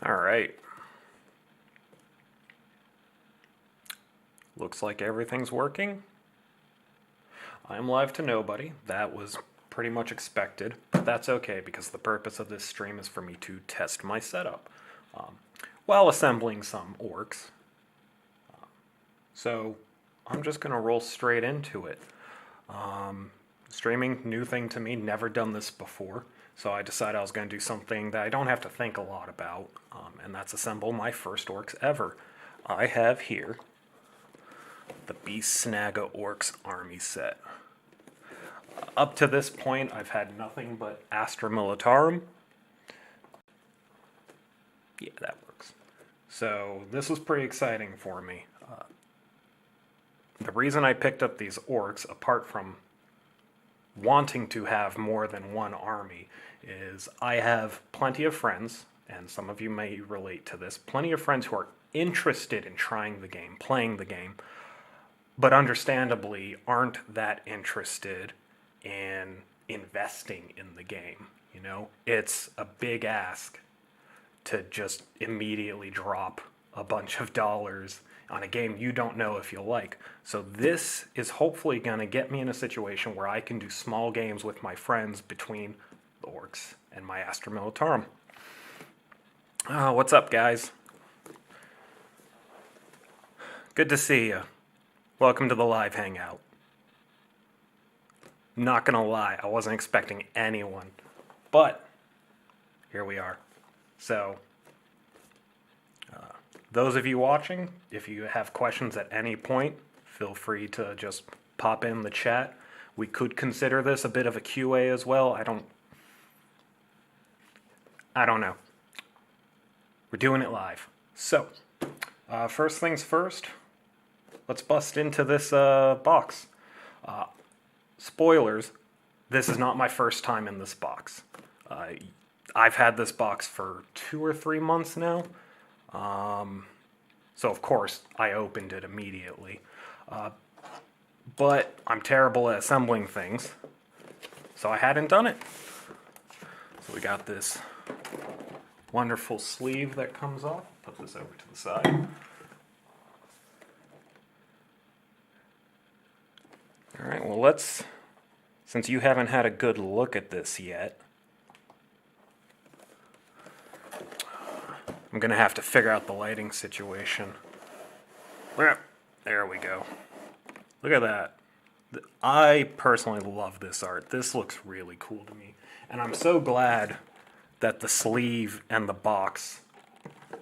All right. Looks like everything's working. I'm live to nobody. That was pretty much expected, but that's okay because the purpose of this stream is for me to test my setup while assembling some orcs. So I'm just going to roll straight into it. Streaming, new thing to me, never done this before. So I decided I was going to do something that I don't have to think a lot about, and that's assemble my first orcs ever. I have here the Beast Snaga Orcs army set. Up to this point, I've had nothing but Astra Militarum. Yeah, that works. So this was pretty exciting for me. The reason I picked up these orcs, apart from wanting to have more than one army, is I have plenty of friends, and some of you may relate to this, plenty of friends who are interested in trying the game, playing the game, but understandably aren't that interested in investing in the game. You know, it's a big ask to just immediately drop a bunch of dollars on a game you don't know if you'll like. So this is hopefully going to get me in a situation where I can do small games with my friends between the orcs and my Astra Militarum. What's up, guys? Good to see you. Welcome to the live hangout. Not gonna lie, I wasn't expecting anyone, but here we are. So, those of you watching, if you have questions at any point, feel free to just pop in the chat. We could consider this a bit of a QA as well. I don't know. We're doing it live. So, first things first, let's bust into this box. Spoilers, this is not my first time in this box. I've had this box for 2 or 3 months now. So of course I opened it immediately. But I'm terrible at assembling things, so I hadn't done it. So we got this wonderful sleeve that comes off. Put this over to the side. All right, well since you haven't had a good look at this yet, I'm going to have to figure out the lighting situation. There we go. Look at that. I personally love this art. This looks really cool to me. And I'm so glad that the sleeve and the box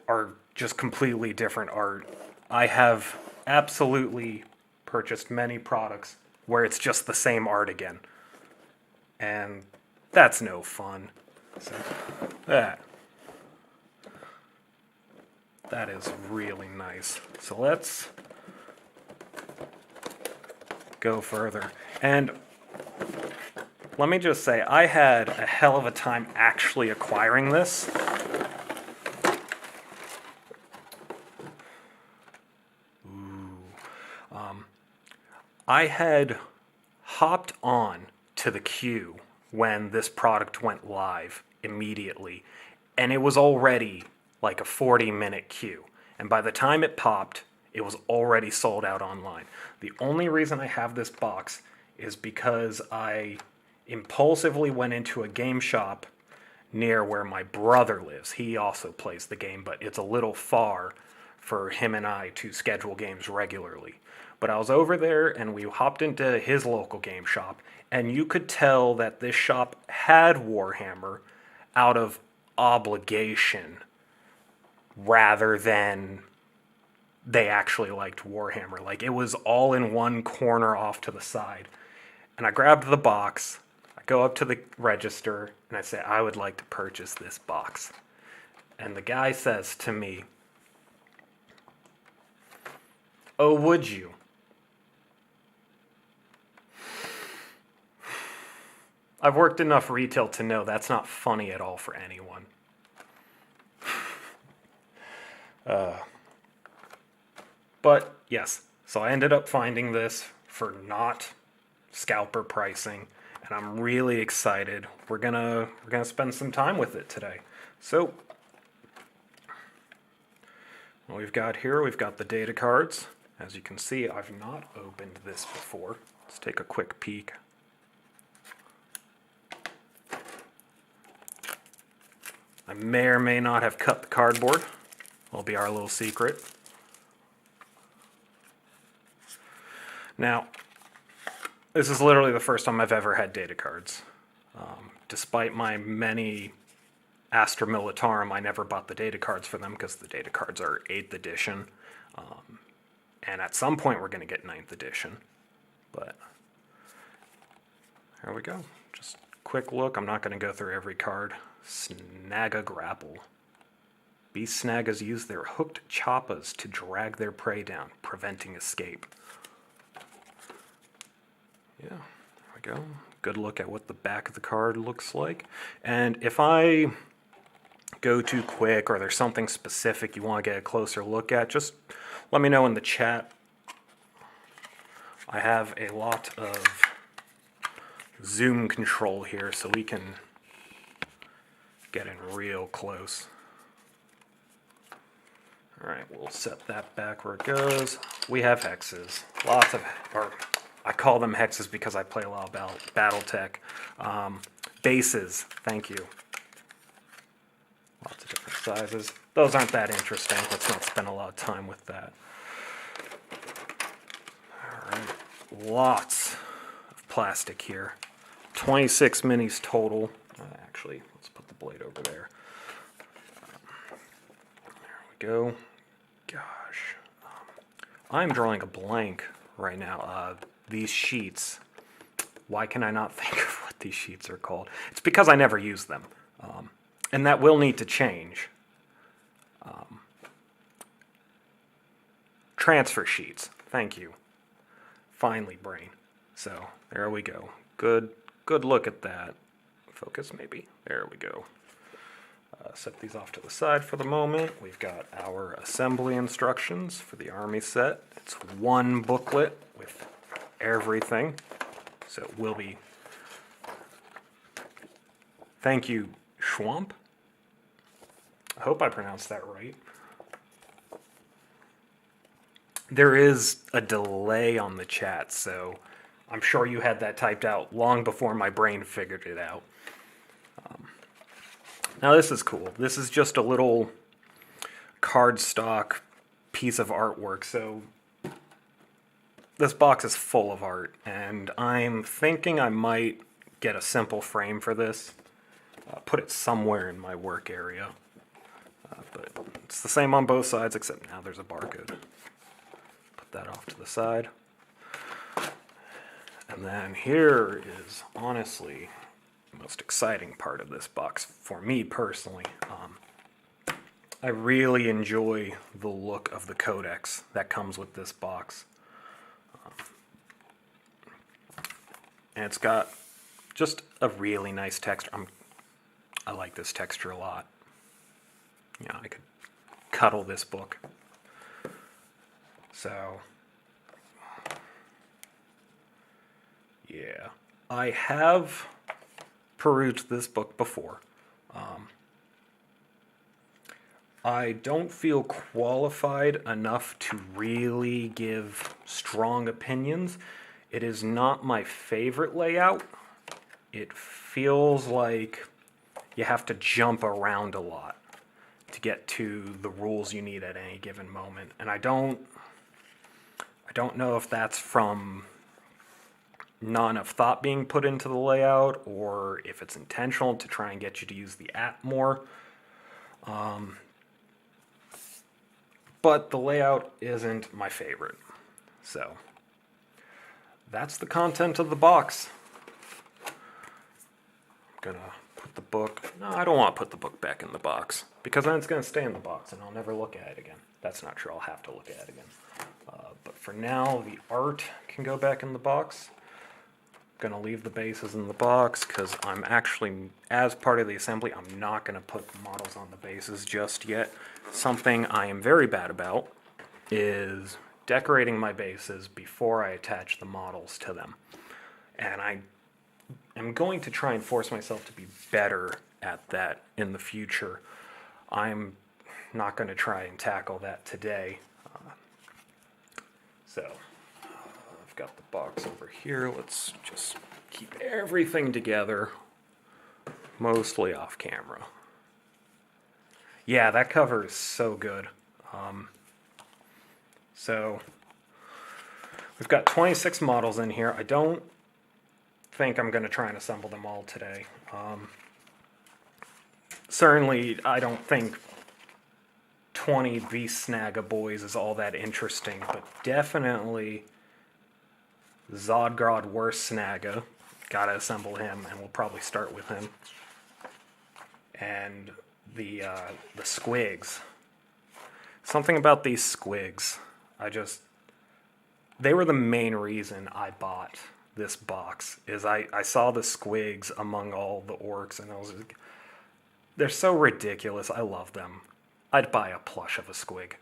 are just completely different art. I have absolutely purchased many products where it's just the same art again. And that's no fun. So, that is really nice. So let's go further. And let me just say, I had a hell of a time actually acquiring this. I had hopped on to the queue when this product went live immediately, and it was already like a 40-minute queue. And by the time it popped, it was already sold out online. The only reason I have this box is because I impulsively went into a game shop near where my brother lives. He also plays the game, but it's a little far for him and I to schedule games regularly. But I was over there and we hopped into his local game shop, and you could tell that this shop had Warhammer out of obligation rather than they actually liked Warhammer. Like, it was all in one corner off to the side. And I grabbed the box, I go up to the register, and I say, I would like to purchase this box. And the guy says to me, "Oh, would you?" I've worked enough retail to know that's not funny at all for anyone. But yes, so I ended up finding this for not scalper pricing, and I'm really excited. We're gonna spend some time with it today. So what we've got here, we've got the data cards. As you can see, I've not opened this before. Let's take a quick peek. I may or may not have cut the cardboard. Will be our little secret. Now, this is literally the first time I've ever had data cards. Despite my many Astra Militarum, I never bought the data cards for them because the data cards are 8th edition. And at some point we're going to get 9th edition. But there we go. Just quick look. I'm not going to go through every card. Snagga Grapple. Beast snaggas use their hooked choppas to drag their prey down, preventing escape. Yeah, there we go. Good look at what the back of the card looks like. And if I go too quick or there's something specific you want to get a closer look at, just let me know in the chat. I have a lot of zoom control here so we can get in real close. Alright, we'll set that back where it goes. We have hexes. Lots of, or I call them hexes because I play a lot of Battletech. Bases, thank you. Lots of different sizes. Those aren't that interesting. Let's not spend a lot of time with that. Alright, lots of plastic here. 26 minis total. Actually, let's put the blade over there. There we go. Gosh. I'm drawing a blank right now. These sheets. Why can I not think of what these sheets are called? It's because I never use them. And that will need to change. Transfer sheets. Thank you. Finally, brain. So, there we go. Good look at that. Focus, maybe. There we go. Set these off to the side for the moment. We've got our assembly instructions for the army set. It's one booklet with everything. So it will be... Thank you, Schwamp. I hope I pronounced that right. There is a delay on the chat, so I'm sure you had that typed out long before my brain figured it out. Now this is cool. This is just a little cardstock piece of artwork. So this box is full of art, and I'm thinking I might get a simple frame for this. Put it somewhere in my work area. But it's the same on both sides, except now there's a barcode. Put that off to the side. And then here is honestly the most exciting part of this box for me personally. I really enjoy the look of the codex that comes with this box. And it's got just a really nice texture. I like this texture a lot. Yeah, I could cuddle this book. So, yeah. I have perused this book before. I don't feel qualified enough to really give strong opinions. It is not my favorite layout. It feels like you have to jump around a lot to get to the rules you need at any given moment. And I don't know if that's from not enough thought being put into the layout or if it's intentional to try and get you to use the app more. But the layout isn't my favorite. So that's the content of the box. I'm gonna put the book... No, I don't want to put the book back in the box because then it's going to stay in the box and I'll never look at it again. That's not true. I'll have to look at it again. But for now, the art can go back in the box. I'm going to leave the bases in the box because I'm actually, as part of the assembly, I'm not going to put models on the bases just yet. Something I am very bad about is decorating my bases before I attach the models to them. And I am going to try and force myself to be better at that in the future. I'm not going to try and tackle that today. So, I've got the box over here. Let's just keep everything together, mostly off camera. Yeah, that cover is so good. So, we've got 26 models in here. I don't think I'm going to try and assemble them all today. Certainly, I don't think 20 Beast Snaga boys is all that interesting, but definitely Zodgrod Worst Snaga. Gotta assemble him, and we'll probably start with him. And the squigs. Something about these squigs. They were the main reason I bought this box, is I saw the squigs among all the orcs, and I was like, they're so ridiculous, I love them. I'd buy a plush of a squig.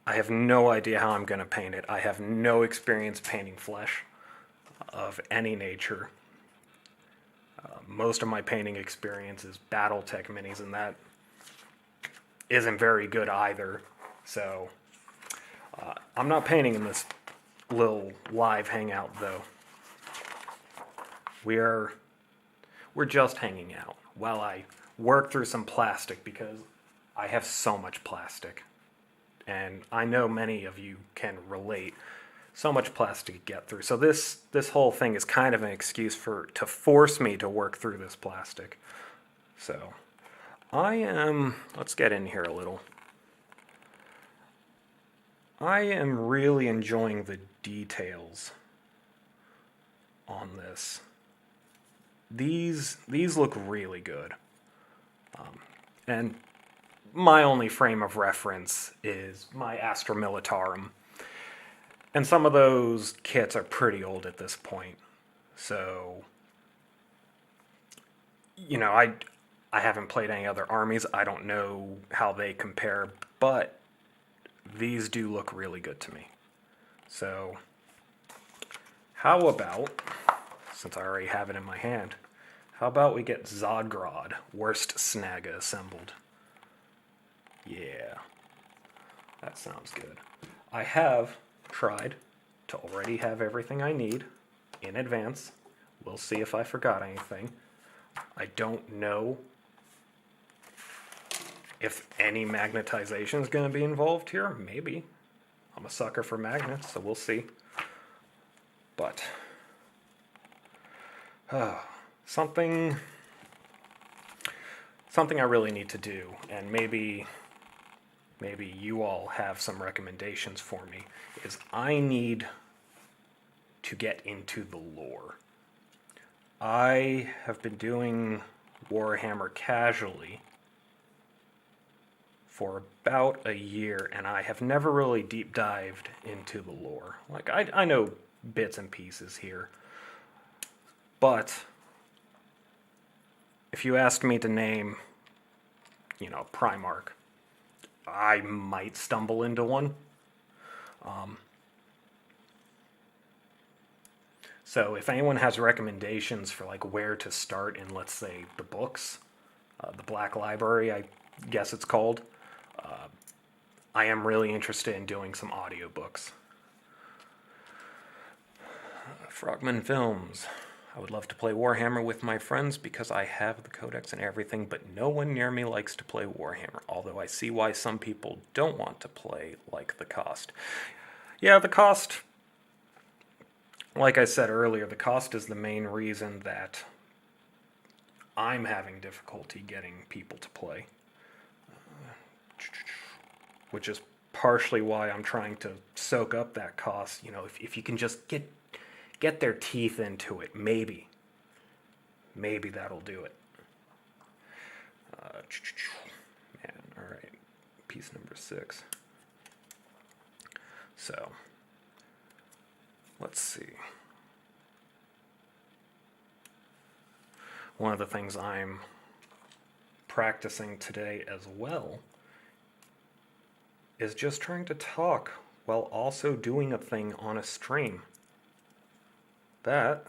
I have no idea how I'm going to paint it. I have no experience painting flesh of any nature. Most of my painting experience is Battletech minis, and that isn't very good either. So, I'm not painting in this little live hangout, though. We're just hanging out while I work through some plastic, because I have so much plastic. And I know many of you can relate. So much plastic to get through. So this whole thing is kind of an excuse to force me to work through this plastic. So let's get in here a little. I am really enjoying the details on this. These look really good. And my only frame of reference is my Astra Militarum. And some of those kits are pretty old at this point. So, I haven't played any other armies. I don't know how they compare, but these do look really good to me. So, how about, since I already have it in my hand, how about we get Zodgrod, Worst Snaga, assembled? Yeah, that sounds good. I have tried to already have everything I need in advance. We'll see if I forgot anything. I don't know if any magnetization is going to be involved here. Maybe. I'm a sucker for magnets, so we'll see. But something I really need to do, and maybe you all have some recommendations for me, is I need to get into the lore. I have been doing Warhammer casually for about a year, and I have never really deep dived into the lore. Like, I know bits and pieces here, but if you asked me to name, Primarch, I might stumble into one. So if anyone has recommendations for where to start in, let's say, the books, the Black Library, I guess it's called, I am really interested in doing some audiobooks. Frogman Films. I would love to play Warhammer with my friends because I have the codex and everything, but no one near me likes to play Warhammer, although I see why some people don't want to play, like the cost. Yeah, the cost, like I said earlier, the cost is the main reason that I'm having difficulty getting people to play, which is partially why I'm trying to soak up that cost. If you can just get their teeth into it, maybe that'll do it. Man, all right, piece number 6. So, let's see. One of the things I'm practicing today as well is just trying to talk while also doing a thing on a stream. That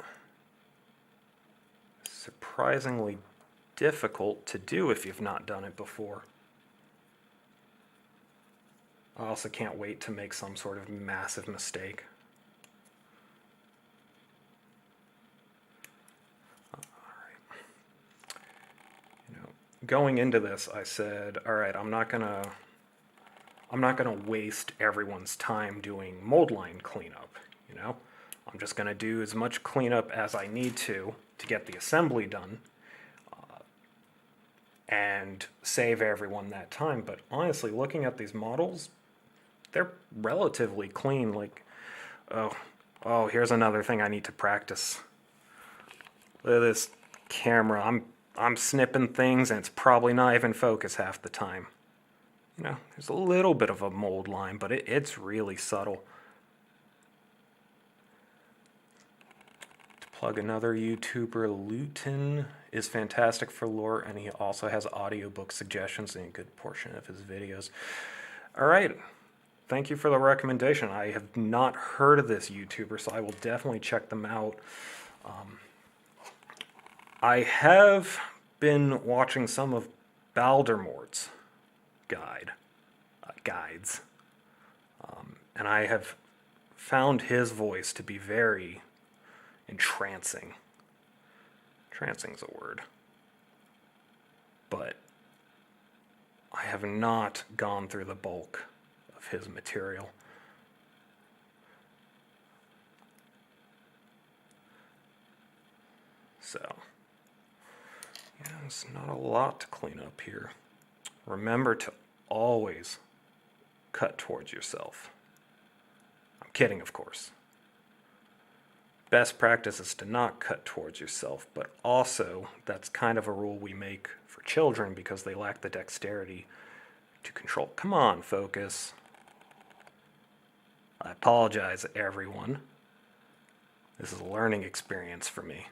is surprisingly difficult to do if you've not done it before. I also can't wait to make some sort of massive mistake. Going into this, I said, all right, I'm not gonna waste everyone's time doing mold line cleanup, you know? I'm just gonna do as much cleanup as I need to get the assembly done, and save everyone that time. But honestly, looking at these models, they're relatively clean. Like, oh, here's another thing I need to practice. Look at this camera. I'm snipping things and it's probably not even focus half the time. You know, there's a little bit of a mold line, but it's really subtle. To plug another YouTuber, Luton is fantastic for lore, and he also has audiobook suggestions in a good portion of his videos. All right. Thank you for the recommendation. I have not heard of this YouTuber, so I will definitely check them out. I have been watching some of Baldermort's guides, and I have found his voice to be very entrancing. Entrancing's a word. But I have not gone through the bulk of his material. So, yeah, there's not a lot to clean up here. Remember to always cut towards yourself. I'm kidding, of course. Best practice is to not cut towards yourself, but also that's kind of a rule we make for children because they lack the dexterity to control. Come on, focus. I apologize, everyone. This is a learning experience for me.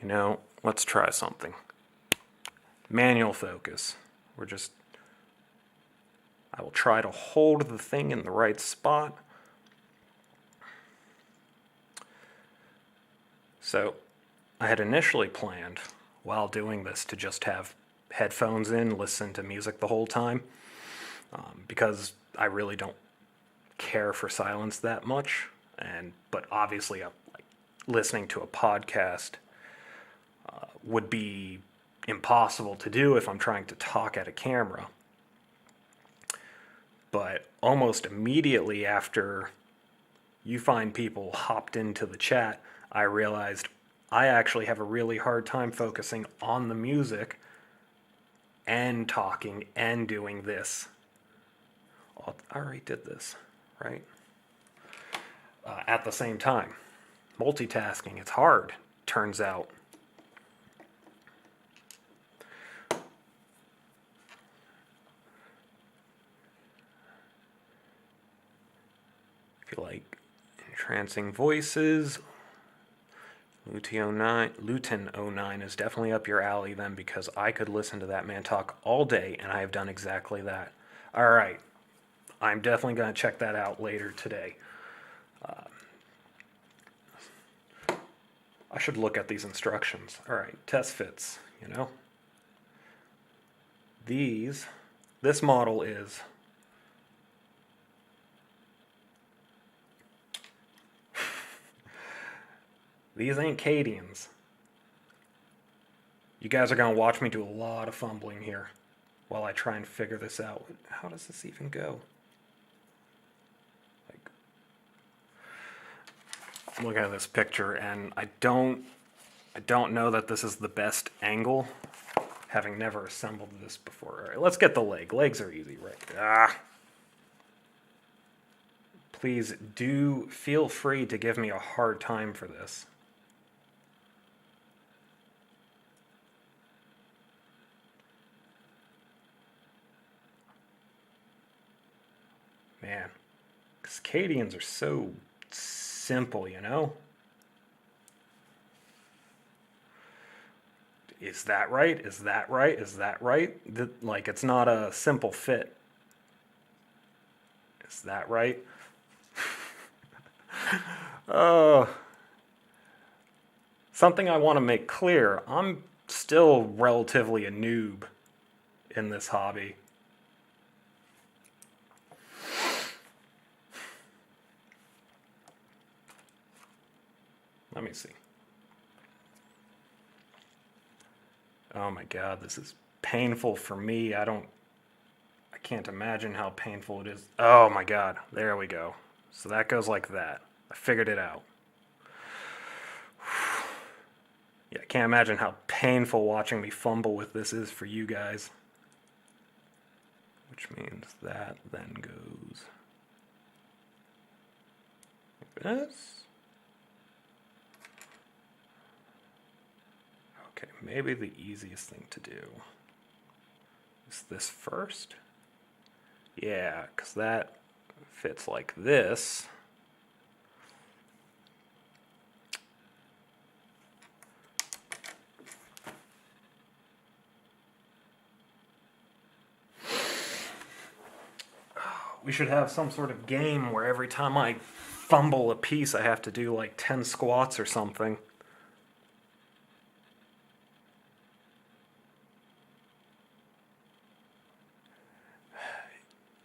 You know, let's try something. Manual focus. I will try to hold the thing in the right spot. So, I had initially planned, while doing this, to just have headphones in, listen to music the whole time, because I really don't care for silence that much. But obviously, like, listening to a podcast would be impossible to do if I'm trying to talk at a camera. But almost immediately after you find people hopped into the chat, I realized I actually have a really hard time focusing on the music and talking and doing this. Oh, I already did this, right? At the same time. Multitasking, it's hard, turns out. If you like entrancing voices, Luton09 is definitely up your alley then, because I could listen to that man talk all day, and I have done exactly that. All right, I'm definitely going to check that out later today. I should look at these instructions. All right, test fits, you know. This model is these ain't Cadians. You guys are going to watch me do a lot of fumbling here while I try and figure this out. How does this even go? Like, I'm looking at this picture, and I don't know that this is the best angle, having never assembled this before. All right, let's get the leg. Legs are easy, right? Please do feel free to give me a hard time for this. Man, Cascadians are so simple, you know? Is that right? Is that right? Is that right? Like, it's not a simple fit. Is that right? Oh, something I want to make clear, I'm still relatively a noob in this hobby. Let me see. Oh my god, this is painful for me. I can't imagine how painful it is. Oh my god, there we go. So that goes like that. I figured it out. Yeah, I can't imagine how painful watching me fumble with this is for you guys. Which means that then goes like this. Okay, maybe the easiest thing to do is this first. Yeah, because that fits like this. We should have some sort of game where every time I fumble a piece, I have to do like 10 squats or something.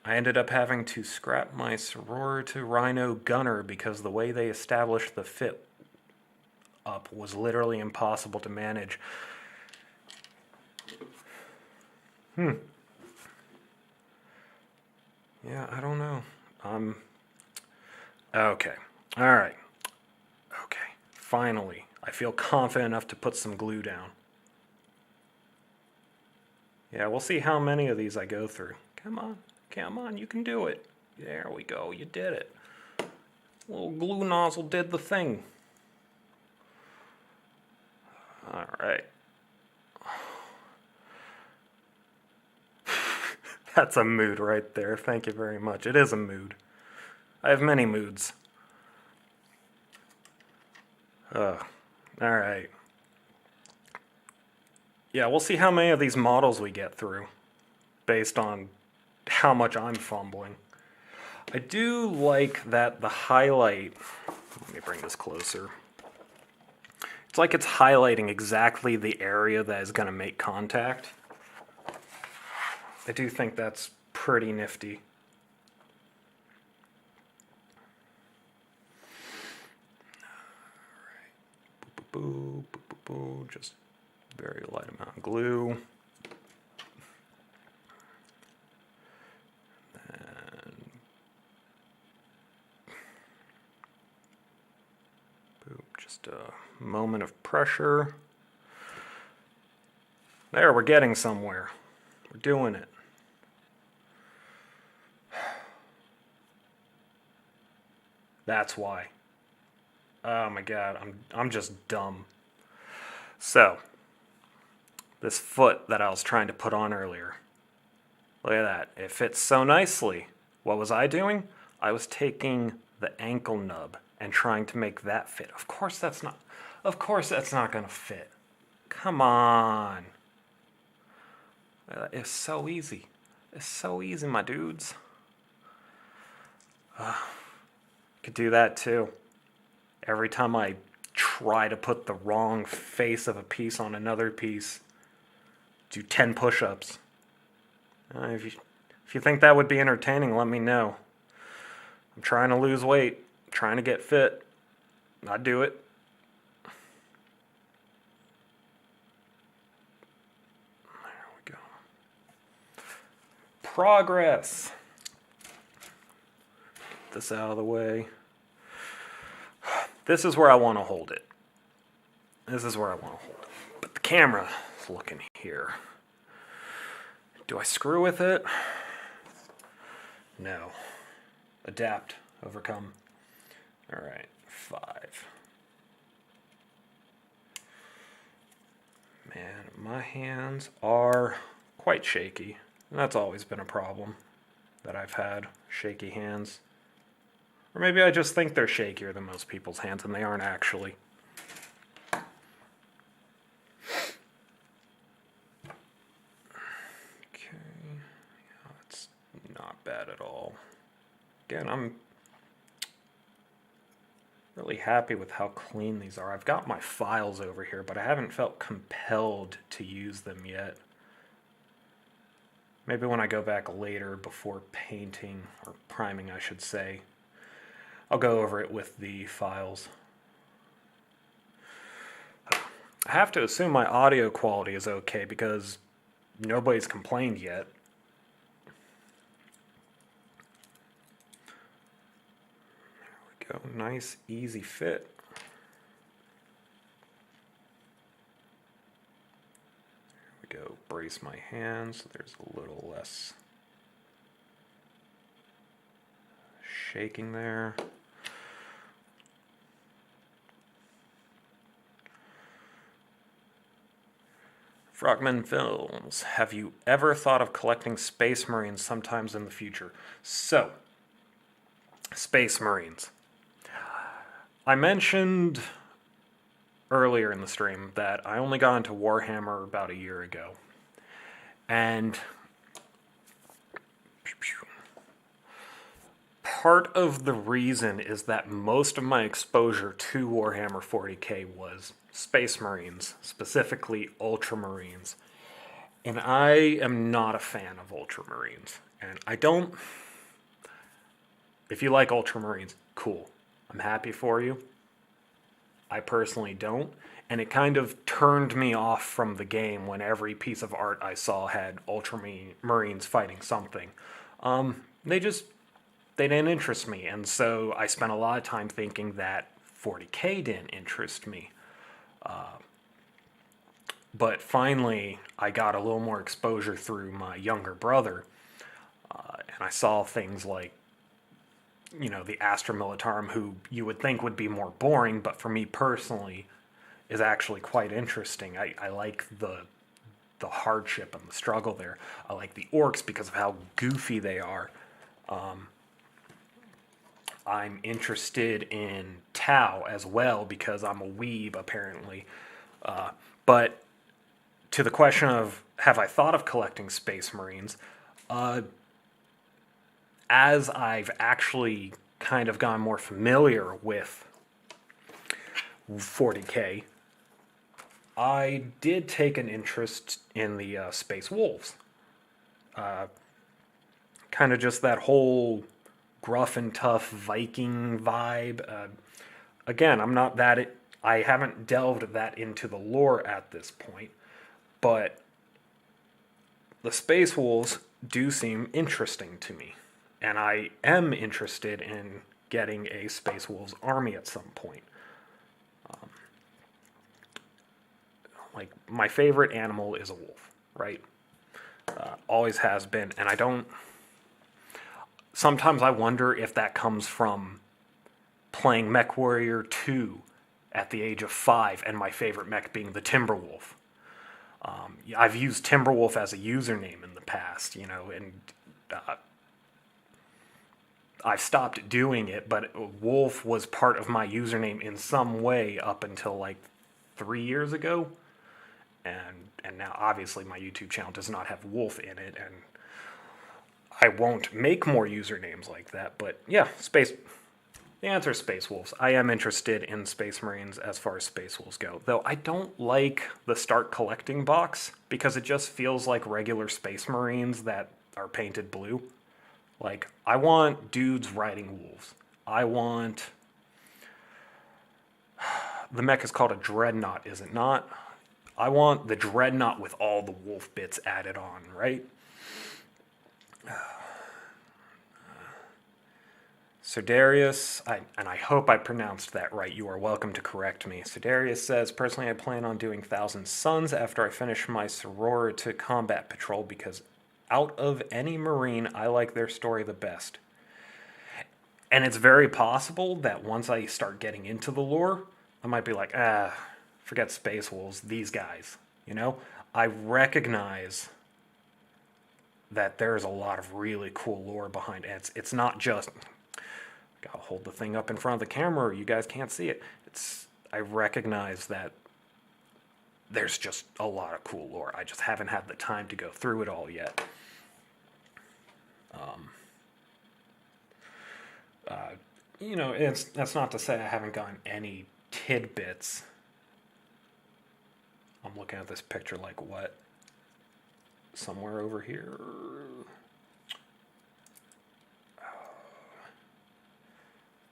I ended up having to scrap my sorority Rhino gunner because the way they established the fit up was literally impossible to manage. Yeah, I don't know. Okay. All right. Okay. Finally, I feel confident enough to put some glue down. Yeah, we'll see how many of these I go through. Come on. Come on, you can do it. There we go. You did it. Little glue nozzle did the thing. All right. That's a mood right there. Thank you very much. It is a mood. I have many moods. All right. Yeah, we'll see how many of these models we get through based on how much I'm fumbling. I do like that the highlight, let me bring this closer. It's like it's highlighting exactly the area that is going to make contact. I do think that's pretty nifty. All right. Boo, boo, boo, boo. Just very light amount of glue. And boop, just a moment of pressure. There, we're getting somewhere. We're doing it. That's why. Oh my god, I'm just dumb. So, this foot that I was trying to put on earlier. Look at that. It fits so nicely. What was I doing? I was taking the ankle nub and trying to make that fit. Of course that's not going to fit. Come on. It's so easy. It's so easy, my dudes. Could do that too. Every time I try to put the wrong face of a piece on another piece, do 10 push-ups. If you think that would be entertaining, let me know. I'm trying to lose weight, trying to get fit. I'd do it. There we go. Progress. Get this out of the way. This is where I want to hold it. This is where I want to hold it. But the camera is looking here. Do I screw with it? No. Adapt. Overcome. All right. 5. Man, my hands are quite shaky. And that's always been a problem that I've had. Shaky hands. Or maybe I just think they're shakier than most people's hands, and they aren't actually. Okay. Yeah, that's not bad at all. Again, Really happy with how clean these are. I've got my files over here, but I haven't felt compelled to use them yet. Maybe when I go back later before painting, or priming I should say, I'll go over it with the files. I have to assume my audio quality is okay because nobody's complained yet. There we go. Nice, easy fit. There we go. Brace my hands so there's a little less shaking there. Frogman Films, have you ever thought of collecting Space Marines sometimes in the future? So, Space Marines. I mentioned earlier in the stream that I only got into Warhammer about a year ago. And part of the reason is that most of my exposure to Warhammer 40k was Space Marines, specifically Ultramarines. And I am not a fan of Ultramarines. And I don't... If you like Ultramarines, cool. I'm happy for you. I personally don't. And it kind of turned me off from the game when every piece of art I saw had Ultramarines fighting something. They didn't interest me. And so I spent a lot of time thinking that 40k didn't interest me. But finally, I got a little more exposure through my younger brother. And I saw things like, you know, the Astra Militarum, who you would think would be more boring, but for me personally, is actually quite interesting. I like the hardship and the struggle there. I like the Orks because of how goofy they are. I'm interested in Tau as well because I'm a weeb, apparently. But to the question of have I thought of collecting Space Marines, as I've actually kind of gotten more familiar with 40k, I did take an interest in the Space Wolves. Kind of just that whole gruff and tough Viking vibe. Again, I haven't delved that into the lore at this point, but the Space Wolves do seem interesting to me. And I am interested in getting a Space Wolves army at some point. Like, my favorite animal is a wolf, right? Always has been. And sometimes I wonder if that comes from playing MechWarrior 2 at the age of 5 and my favorite mech being the Timberwolf. I've used Timberwolf as a username in the past, you know, and I've stopped doing it, but Wolf was part of my username in some way up until like 3 years ago. And now obviously my YouTube channel does not have Wolf in it, and I won't make more usernames like that. But yeah, the answer is Space Wolves. I am interested in Space Marines as far as Space Wolves go, though I don't like the Start Collecting box because it just feels like regular Space Marines that are painted blue. Like, I want dudes riding wolves. I want... The mech is called a Dreadnought, is it not? I want the Dreadnought with all the wolf bits added on, right? Serdarius, and I hope I pronounced that right. You are welcome to correct me. Serdarius says, personally, I plan on doing Thousand Suns after I finish my sorority combat patrol because out of any Marine, I like their story the best. And it's very possible that once I start getting into the lore, I might be like, forget Space Wolves, these guys, you know? I recognize that there's a lot of really cool lore behind it. It's not just... Gotta hold the thing up in front of the camera or you guys can't see it. I recognize that there's just a lot of cool lore. I just haven't had the time to go through it all yet. You know, that's not to say I haven't gotten any tidbits. I'm looking at this picture like, what? Somewhere over here.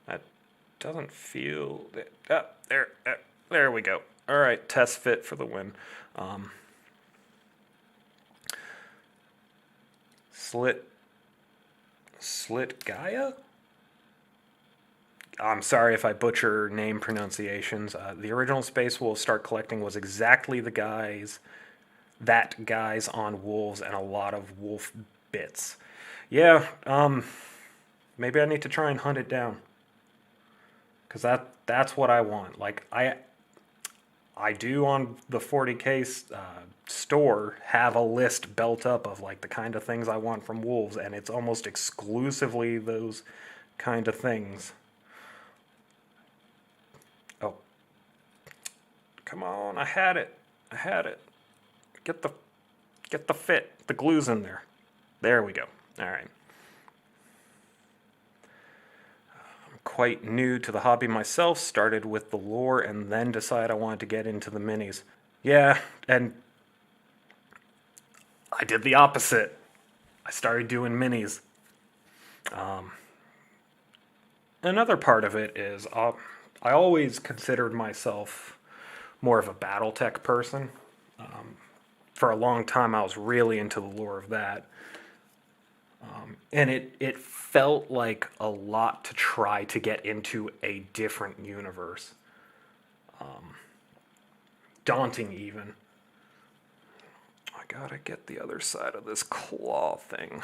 That doesn't feel. There we go. All right, test fit for the win. Slit Gaia? I'm sorry if I butcher name pronunciations. The original Space Wolves start collecting was exactly that guys on wolves and a lot of wolf bits. Yeah, maybe I need to try and hunt it down. Cause that's what I want. Like I do on the 40K store have a list built up of like the kind of things I want from wolves, and it's almost exclusively those kind of things. Oh, come on! I had it. Get the fit. The glue's in there. There we go. All right. I'm quite new to the hobby myself. Started with the lore and then decided I wanted to get into the minis. Yeah, and I did the opposite. I started doing minis. Another part of it is I always considered myself more of a BattleTech person. For a long time, I was really into the lore of that. And it felt like a lot to try to get into a different universe. Daunting, even. I gotta get the other side of this claw thing.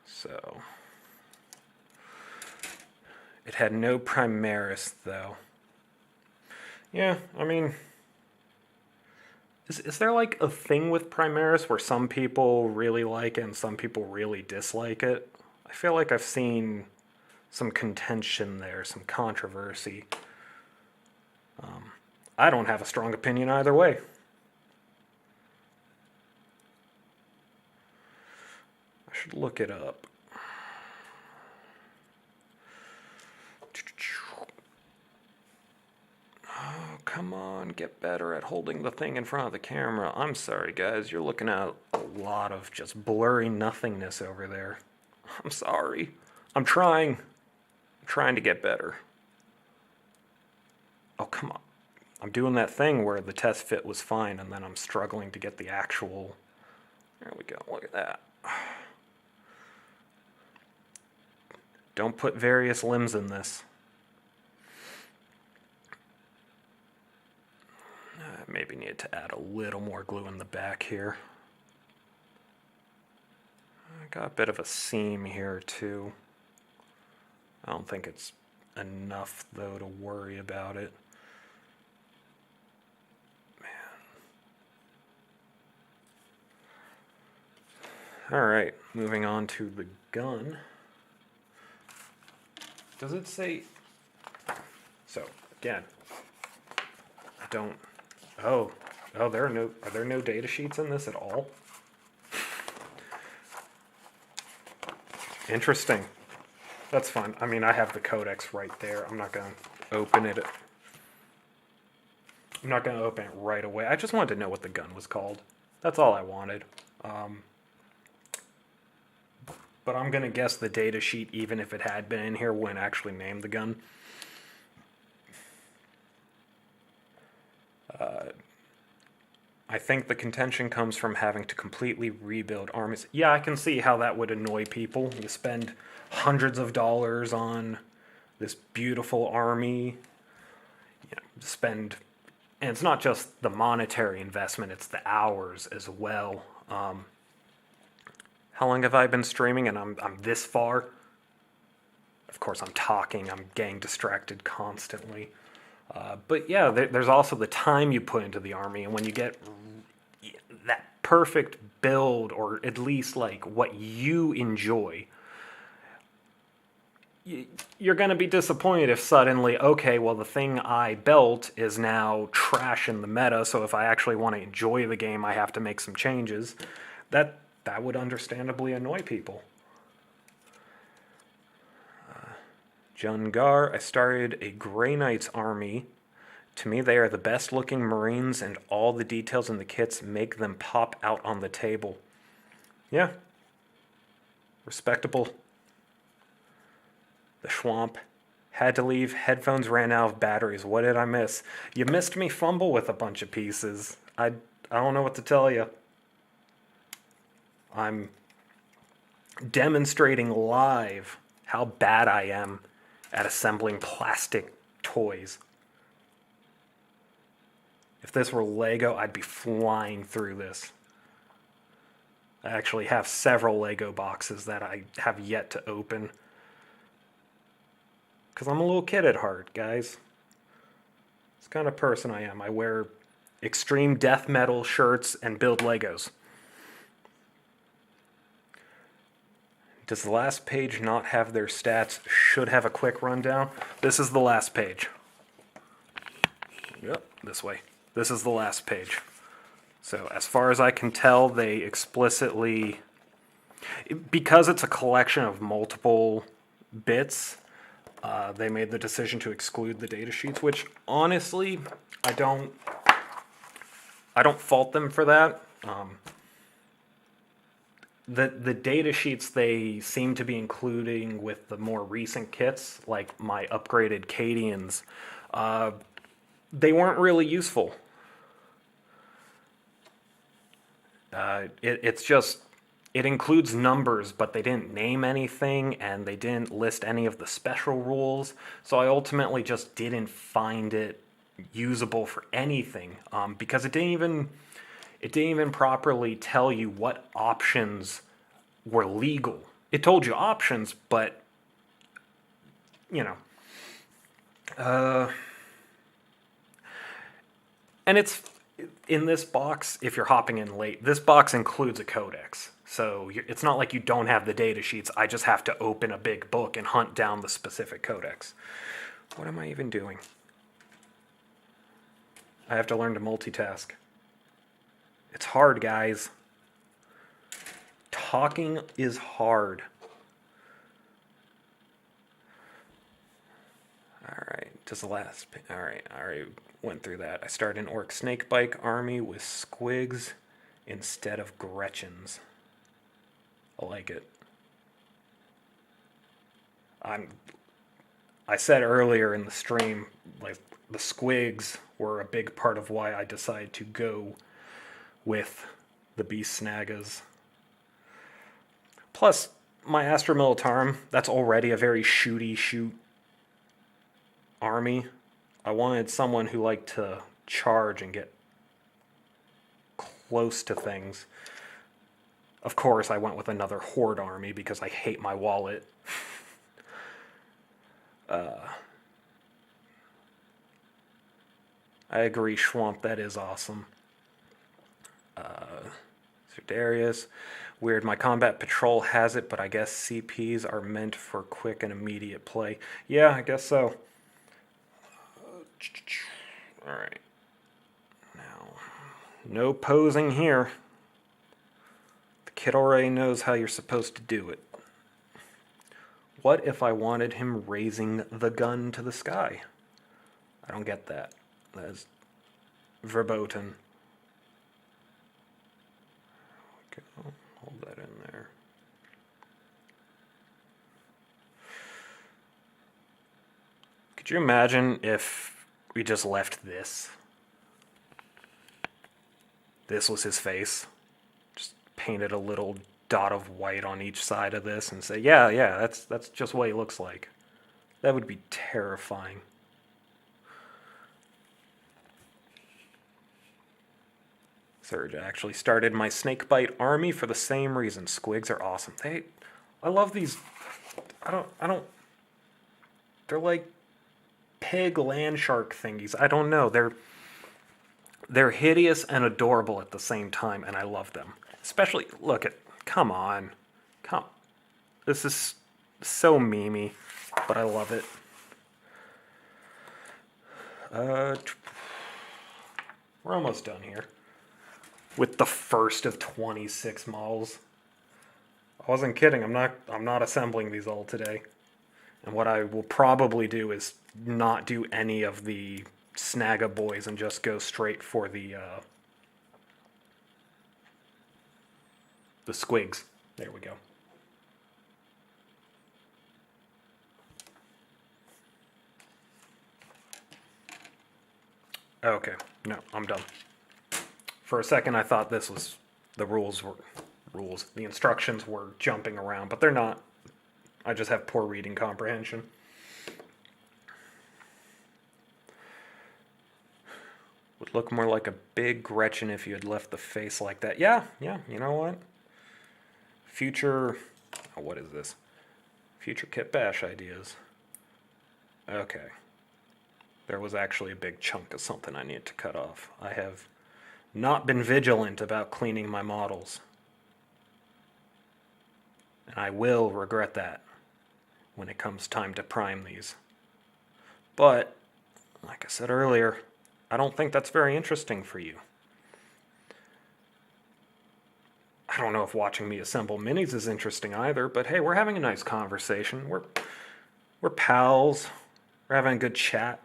So. It had no Primaris, though. Yeah, I mean, is there like a thing with Primaris where some people really like it and some people really dislike it? I feel like I've seen some contention there, some controversy. I don't have a strong opinion either way. I should look it up. Oh, come on, get better at holding the thing in front of the camera. I'm sorry, guys, you're looking at a lot of just blurry nothingness over there. I'm sorry. I'm trying to get better. Oh, come on. I'm doing that thing where the test fit was fine, and then I'm struggling to get the actual... There we go, look at that. Don't put various limbs in this. Maybe need to add a little more glue in the back here. I got a bit of a seam here too. I don't think it's enough though to worry about it. Man. Alright, moving on to the gun. Does it say... So, again, I don't... Oh, are there no data sheets in this at all? Interesting. That's fine. I mean, I have the codex right there. I'm not going to open it. I'm not going to open it right away. I just wanted to know what the gun was called. That's all I wanted. But I'm going to guess the data sheet, even if it had been in here, wouldn't actually name the gun. I think the contention comes from having to completely rebuild armies. Yeah, I can see how that would annoy people. You spend hundreds of dollars on this beautiful army. And it's not just the monetary investment, it's the hours as well. How long have I been streaming and I'm this far? Of course, I'm talking, I'm getting distracted constantly. But yeah, there's also the time you put into the army, and when you get that perfect build, or at least like what you enjoy, you're going to be disappointed if suddenly, okay, well, the thing I built is now trash in the meta, so if I actually want to enjoy the game, I have to make some changes. That would understandably annoy people. Jungar, I started a Grey Knights army. To me, they are the best looking Marines, and all the details in the kits make them pop out on the table. Yeah. Respectable. The Schwamp. Had to leave. Headphones ran out of batteries. What did I miss? You missed me fumble with a bunch of pieces. I don't know what to tell you. I'm demonstrating live how bad I am at assembling plastic toys. If this were Lego, I'd be flying through this. I actually have several Lego boxes that I have yet to open. Because I'm a little kid at heart, guys. It's the kind of person I am. I wear extreme death metal shirts and build Legos. Does the last page not have their stats? Should have a quick rundown. This is the last page. Yep, this way. This is the last page. So as far as I can tell, they explicitly, because it's a collection of multiple bits, they made the decision to exclude the data sheets, which honestly, I don't fault them for that. The data sheets they seem to be including with the more recent kits, like my upgraded Cadians, they weren't really useful. It's just, it includes numbers, but they didn't name anything, and they didn't list any of the special rules, so I ultimately just didn't find it usable for anything, because it didn't even properly tell you what options were legal. It told you options, but, you know. And it's, in this box, if you're hopping in late, this box includes a codex. So it's not like you don't have the data sheets. I just have to open a big book and hunt down the specific codex. What am I even doing? I have to learn to multitask. It's hard, guys. Talking is hard. Alright, just the last... Alright, I already went through that. I started an Orc Snakebike army with squigs instead of Gretchens. I like it. I said earlier in the stream, like, the squigs were a big part of why I decided to go with the Beast Snaggas. Plus, my Astra Militarum, that's already a very shooty-shoot army. I wanted someone who liked to charge and get close to things. Of course, I went with another Horde army because I hate my wallet. I agree, Schwamp, that is awesome. Sir Darius. Weird, my combat patrol has it, but I guess CPs are meant for quick and immediate play. Yeah, I guess so. Alright. Now, no posing here. The kid already knows how you're supposed to do it. What if I wanted him raising the gun to the sky? I don't get that. That is verboten. Okay, hold that in there. Could you imagine if we just left this? This was his face. Just painted a little dot of white on each side of this and say, yeah, that's just what he looks like. That would be terrifying. Surge actually started my snakebite army for the same reason. Squigs are awesome. I love these. I don't. They're like pig land shark thingies. I don't know. They're hideous and adorable at the same time, and I love them. Especially, look at, come on. This is so memey, but I love it. We're almost done here with the first of 26 models. I wasn't kidding. I'm not assembling these all today. And what I will probably do is not do any of the Snagga boys and just go straight for the squigs. There we go. Okay, no, I'm done. For a second, I thought this was the the instructions were jumping around, but they're not. I just have poor reading comprehension. Would look more like a big Gretchen if you had left the face like that. Yeah, you know what? Future, oh, what is this? Future Kit Bash ideas. Okay. There was actually a big chunk of something I need to cut off. I have not been vigilant about cleaning my models. And I will regret that when it comes time to prime these. But, like I said earlier, I don't think that's very interesting for you. I don't know if watching me assemble minis is interesting either, but hey, we're having a nice conversation. We're pals. We're having a good chat.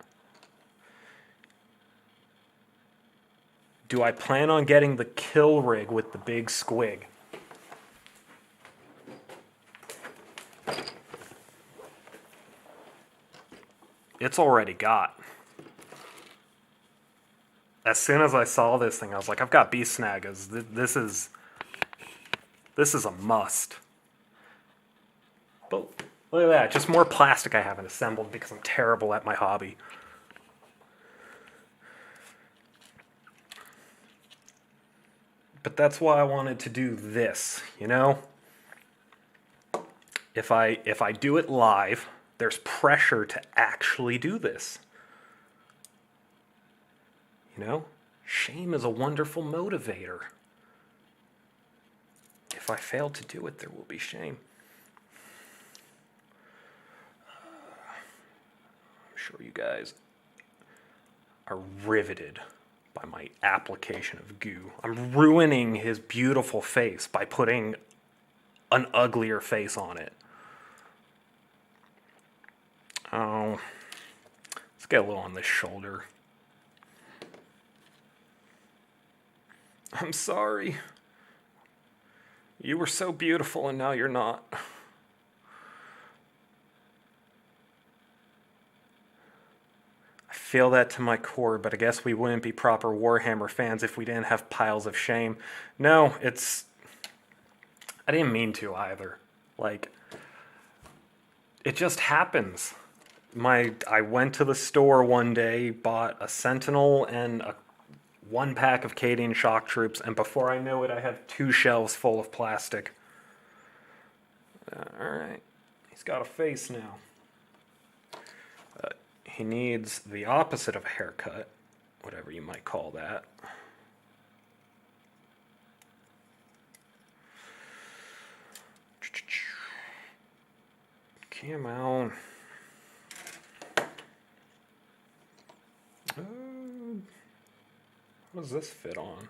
Do I plan on getting the kill rig with the big squig? It's already got. As soon as I saw this thing, I was like, I've got beast snaggas. This is a must. But look at that, just more plastic I haven't assembled because I'm terrible at my hobby. But that's why I wanted to do this, you know? If I do it live, there's pressure to actually do this. You know? Shame is a wonderful motivator. If I fail to do it, there will be shame. I'm sure you guys are riveted by my application of goo. I'm ruining his beautiful face by putting an uglier face on it. Oh, let's get a little on this shoulder. I'm sorry. You were so beautiful and now you're not. I feel that to my core, but I guess we wouldn't be proper Warhammer fans if we didn't have piles of shame. No, I didn't mean to either. Like, it just happens. I went to the store one day, bought a Sentinel and a 1 pack of Cadian shock troops, and before I know it, I have 2 shelves full of plastic. Alright, he's got a face now. He needs the opposite of a haircut, whatever you might call that. Come on. What does this fit on?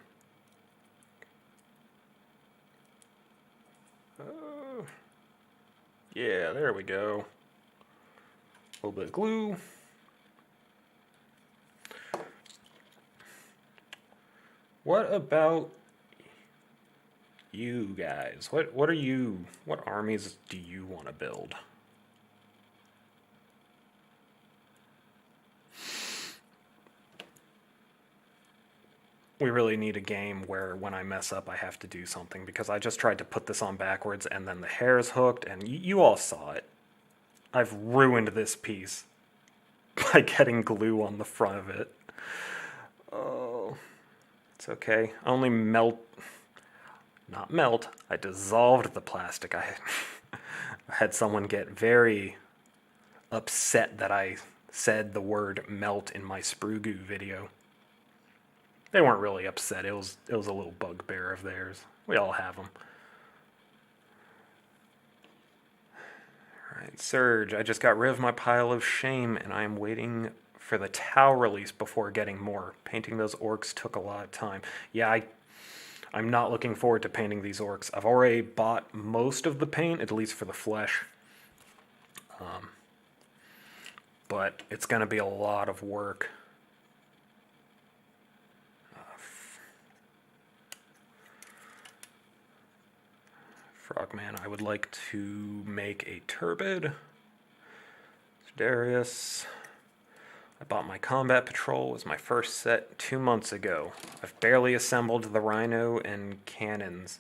Yeah, there we go. A little bit of glue. What about you guys? What armies do you want to build? We really need a game where when I mess up I have to do something, because I just tried to put this on backwards and then the hair's hooked, and you all saw it. I've ruined this piece by getting glue on the front of it. Oh, it's okay. I only I dissolved the plastic. I had someone get very upset that I said the word melt in my sprue goo video. They weren't really upset. It was a little bugbear of theirs. We all have them. All right, Surge. I just got rid of my pile of shame, and I am waiting for the Tau release before getting more. Painting those orcs took a lot of time. Yeah, I'm not looking forward to painting these orcs. I've already bought most of the paint, at least for the flesh. but it's going to be a lot of work. Frogman, I would like to make a turbid. Darius. I bought my combat patrol. It was my first set 2 months ago. I've barely assembled the rhino and cannons.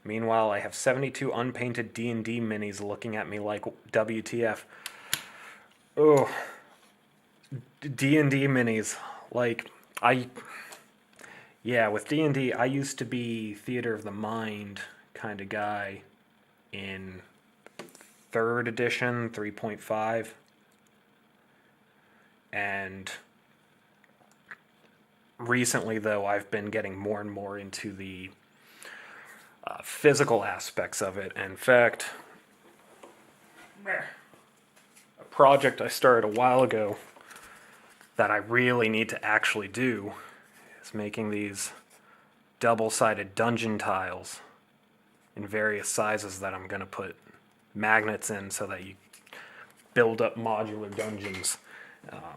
Meanwhile, I have 72 unpainted D&D minis looking at me like WTF. Oh, D&D minis. Like, yeah, with D&D, I used to be Theater of the Mind kind of guy in 3rd edition, 3.5. And recently, though, I've been getting more and more into the physical aspects of it. In fact, a project I started a while ago that I really need to actually do is making these double-sided dungeon tiles in various sizes that I'm going to put magnets in so that you build up modular dungeons.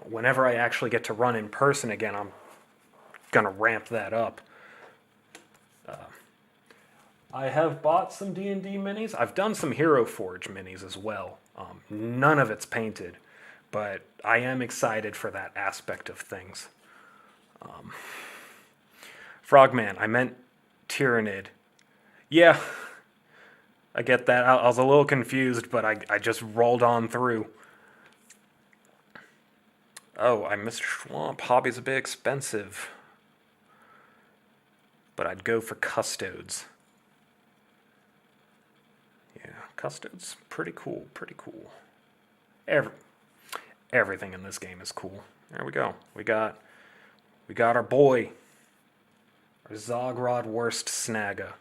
Whenever I actually get to run in person again, I'm going to ramp that up. I have bought some D&D minis. I've done some Hero Forge minis as well. None of it's painted, but I am excited for that aspect of things. Frogman, I meant Tyrannid. Yeah, I get that. I was a little confused, but I just rolled on through. Oh, I missed Schwamp. Hobby's a bit expensive. But I'd go for Custodes. Yeah, Custodes, pretty cool, pretty cool. Everything in this game is cool. There we go. We got our boy, our Zogrod Worst Snagga.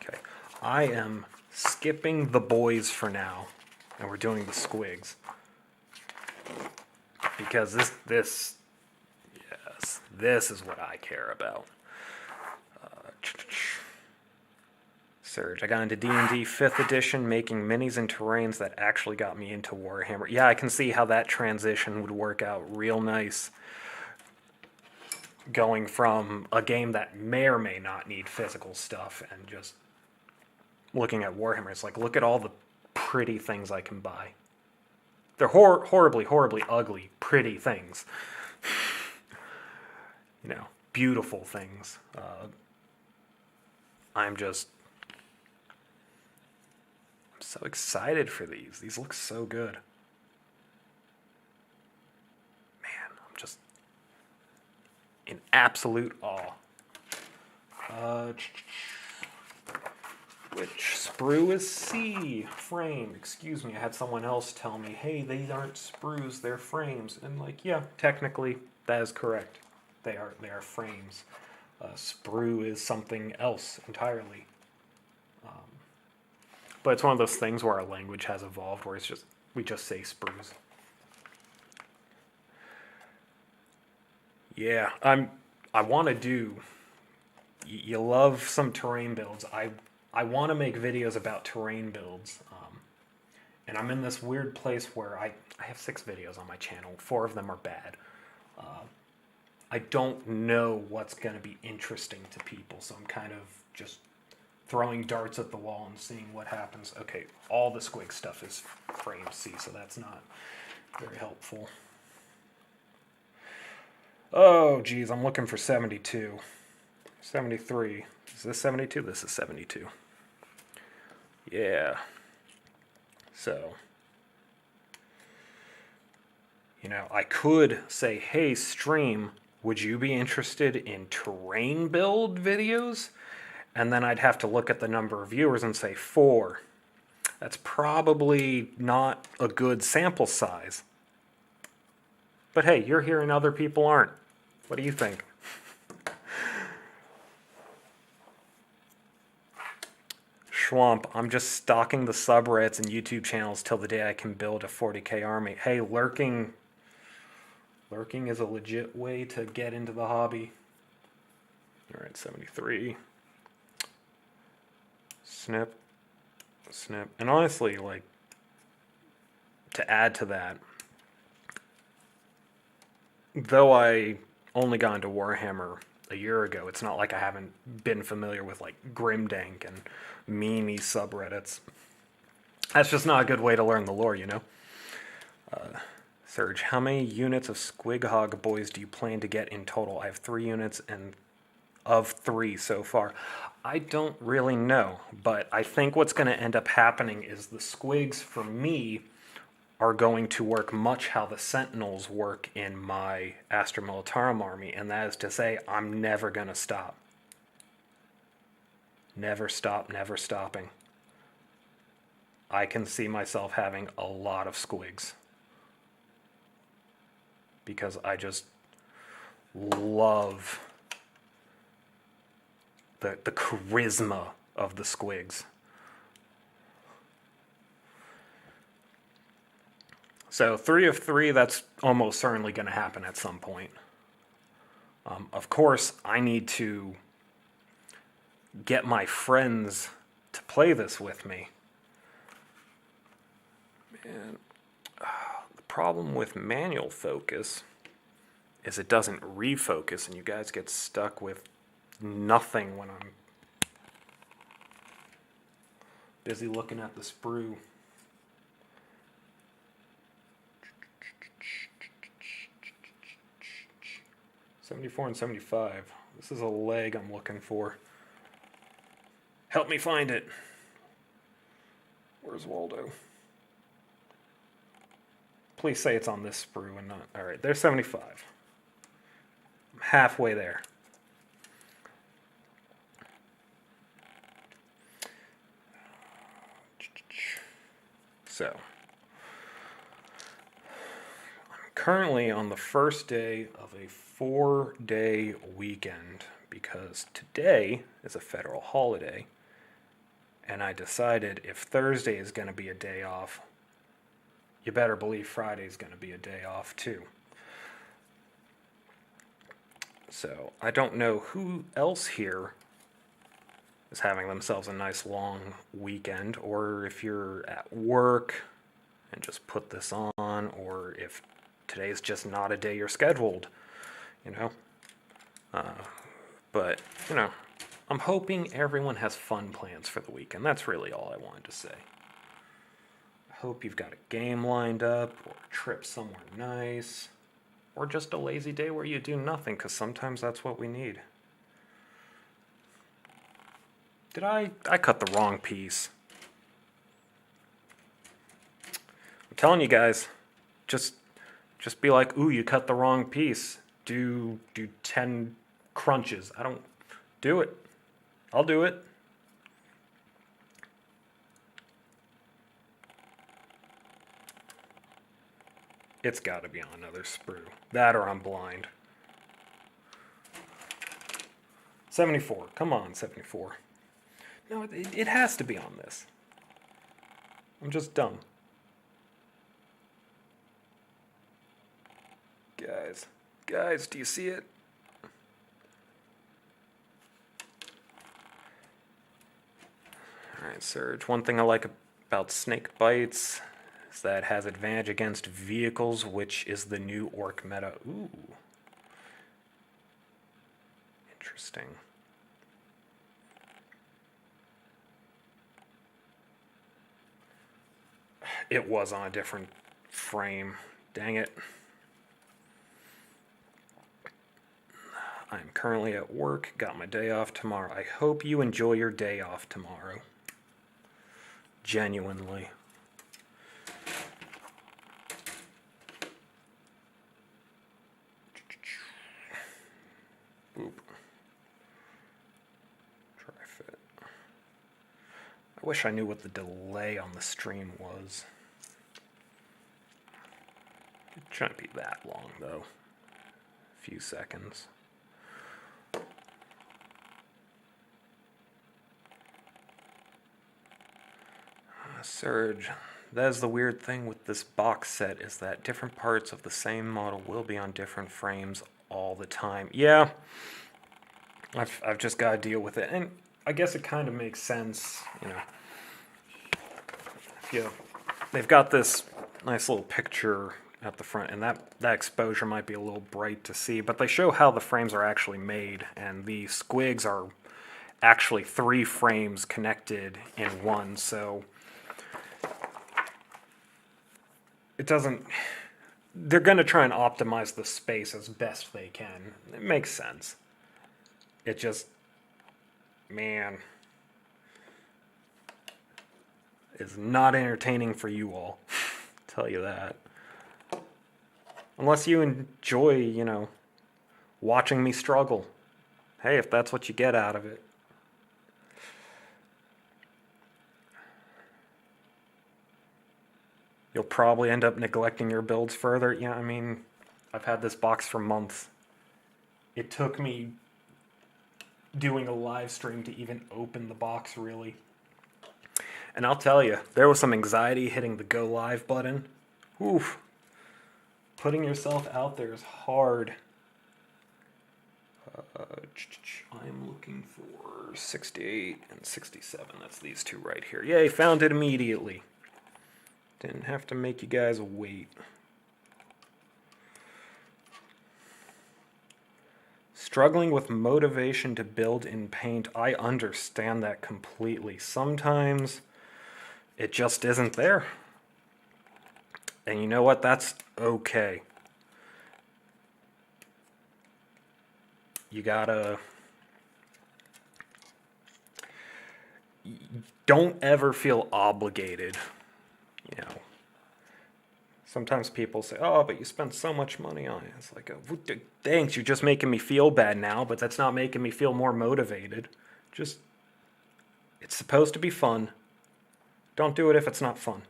Okay, I am skipping the boys for now, and we're doing the squigs. Because this is what I care about. Surge. I got into D&D 5th edition, making minis and terrains that actually got me into Warhammer. Yeah, I can see how that transition would work out real nice. Going from a game that may or may not need physical stuff and just looking at Warhammer. It's like, look at all the pretty things I can buy. They're horribly, horribly ugly, pretty things. You know, beautiful things. I'm so excited for these. These look so good. Man, I'm just in absolute awe. Which sprue is C? Frame. Excuse me, I had someone else tell me, hey, these aren't sprues, they're frames. And like, yeah, technically, that is correct. They are frames. Sprue is something else entirely. But it's one of those things where our language has evolved, where we just say sprues. Yeah, I want to do. You love some terrain builds. I want to make videos about terrain builds, and I'm in this weird place where I have 6 videos on my channel. 4 of them are bad. I don't know what's going to be interesting to people, so I'm kind of just throwing darts at the wall and seeing what happens. Okay, all the squig stuff is frame C, so that's not very helpful. Oh, geez, I'm looking for 72. 73. Is this 72? This is 72. Yeah. So, you know, I could say, hey, stream, would you be interested in terrain build videos? And then I'd have to look at the number of viewers and say 4. That's probably not a good sample size. But hey, you're here and other people aren't. What do you think? Schwamp, I'm just stalking the subreddits and YouTube channels till the day I can build a 40k army. Hey, lurking is a legit way to get into the hobby. All right, 73. snip, snip. And honestly, like, to add to that, though I only got into Warhammer a year ago, it's not like I haven't been familiar with like Grimdank and Mimi subreddits. That's just not a good way to learn the lore, you know? Surge, how many units of Squighog boys do you plan to get in total? I have 3 units and of 3 so far. I don't really know, but I think what's going to end up happening is the Squigs, for me, are going to work much how the Sentinels work in my Astra Militarum army, and that is to say, I'm never going to stop. Never stop, never stopping. I can see myself having a lot of Squigs. Because I just love the charisma of the Squigs. So 3 of 3, that's almost certainly going to happen at some point. Of course, I need to get my friends to play this with me. And the problem with manual focus is it doesn't refocus, and you guys get stuck with nothing when I'm busy looking at the sprue. $74 and $75. This is a leg I'm looking for. Help me find it. Where's Waldo? Please say it's on this sprue and not... Alright, there's 75. I'm halfway there. So, I'm currently on the first day of a 4-day weekend because today is a federal holiday, and I decided if Thursday is going to be a day off, you better believe Friday is going to be a day off too. So, I don't know who else here is having themselves a nice long weekend, or if you're at work and just put this on, or if today's just not a day you're scheduled, you know. But, you know, I'm hoping everyone has fun plans for the weekend. That's really all I wanted to say. I hope you've got a game lined up, or a trip somewhere nice, or just a lazy day where you do nothing, because sometimes that's what we need. Did I cut the wrong piece? I'm telling you guys, just be like, ooh, you cut the wrong piece. Do 10 crunches. I don't do it. I'll do it. It's got to be on another sprue. That or I'm blind. 74. Come on, 74. No, it has to be on this. I'm just dumb. Guys, do you see it? Alright, Surge. One thing I like about snake bites is that it has advantage against vehicles, which is the new orc meta. Ooh. Interesting. It was on a different frame. Dang it. I'm currently at work, got my day off tomorrow. I hope you enjoy your day off tomorrow. Genuinely. Boop. Try fit. I wish I knew what the delay on the stream was. It shouldn't be that long, though. A few seconds. Surge. That is the weird thing with this box set, is that different parts of the same model will be on different frames all the time. Yeah, I've just got to deal with it. And I guess it kind of makes sense, if you, they've got this nice little picture at the front, and that exposure might be a little bright to see, but they show how the frames are actually made, and the squigs are actually 3 frames connected in one, so it doesn't, they're going to try and optimize the space as best they can. It makes sense. It just, man, is not entertaining for you all. Tell you that. Unless you enjoy, watching me struggle. Hey, if that's what you get out of it. You'll probably end up neglecting your builds further. Yeah, I mean, I've had this box for months. It took me doing a live stream to even open the box, really. And I'll tell you, there was some anxiety hitting the go live button. Oof. Putting yourself out there is hard. I'm looking for 68 and 67. That's these two right here. Yay, found it immediately. Didn't have to make you guys wait. Struggling with motivation to build in Paint. I understand that completely. Sometimes it just isn't there. And you know what? That's okay. You gotta... Don't ever feel obligated. Sometimes people say, oh, but you spent so much money on it. It's like, thanks, you're just making me feel bad now, but that's not making me feel more motivated. Just, it's supposed to be fun. Don't do it if it's not fun.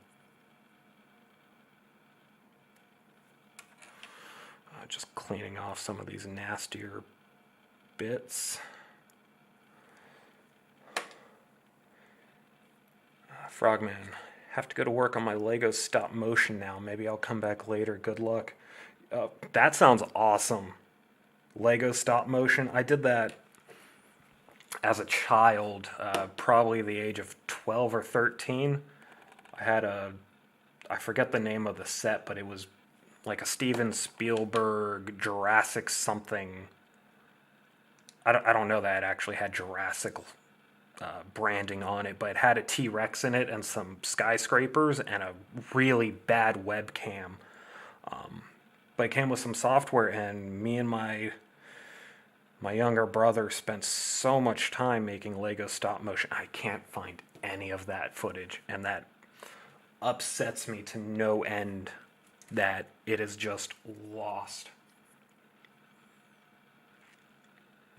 Just cleaning off some of these nastier bits. Frogman. Have to go to work on my Lego stop motion now. Maybe I'll come back later. Good luck. That sounds awesome. Lego stop motion. I did that as a child, probably the age of 12 or 13. I forget the name of the set, but it was like a Steven Spielberg Jurassic something. I don't know that it actually had Jurassic branding on it, but it had a T-Rex in it and some skyscrapers and a really bad webcam. But it came with some software, and me and my younger brother spent so much time making Lego stop motion. I can't find any of that footage, and that upsets me to no end that it is just lost.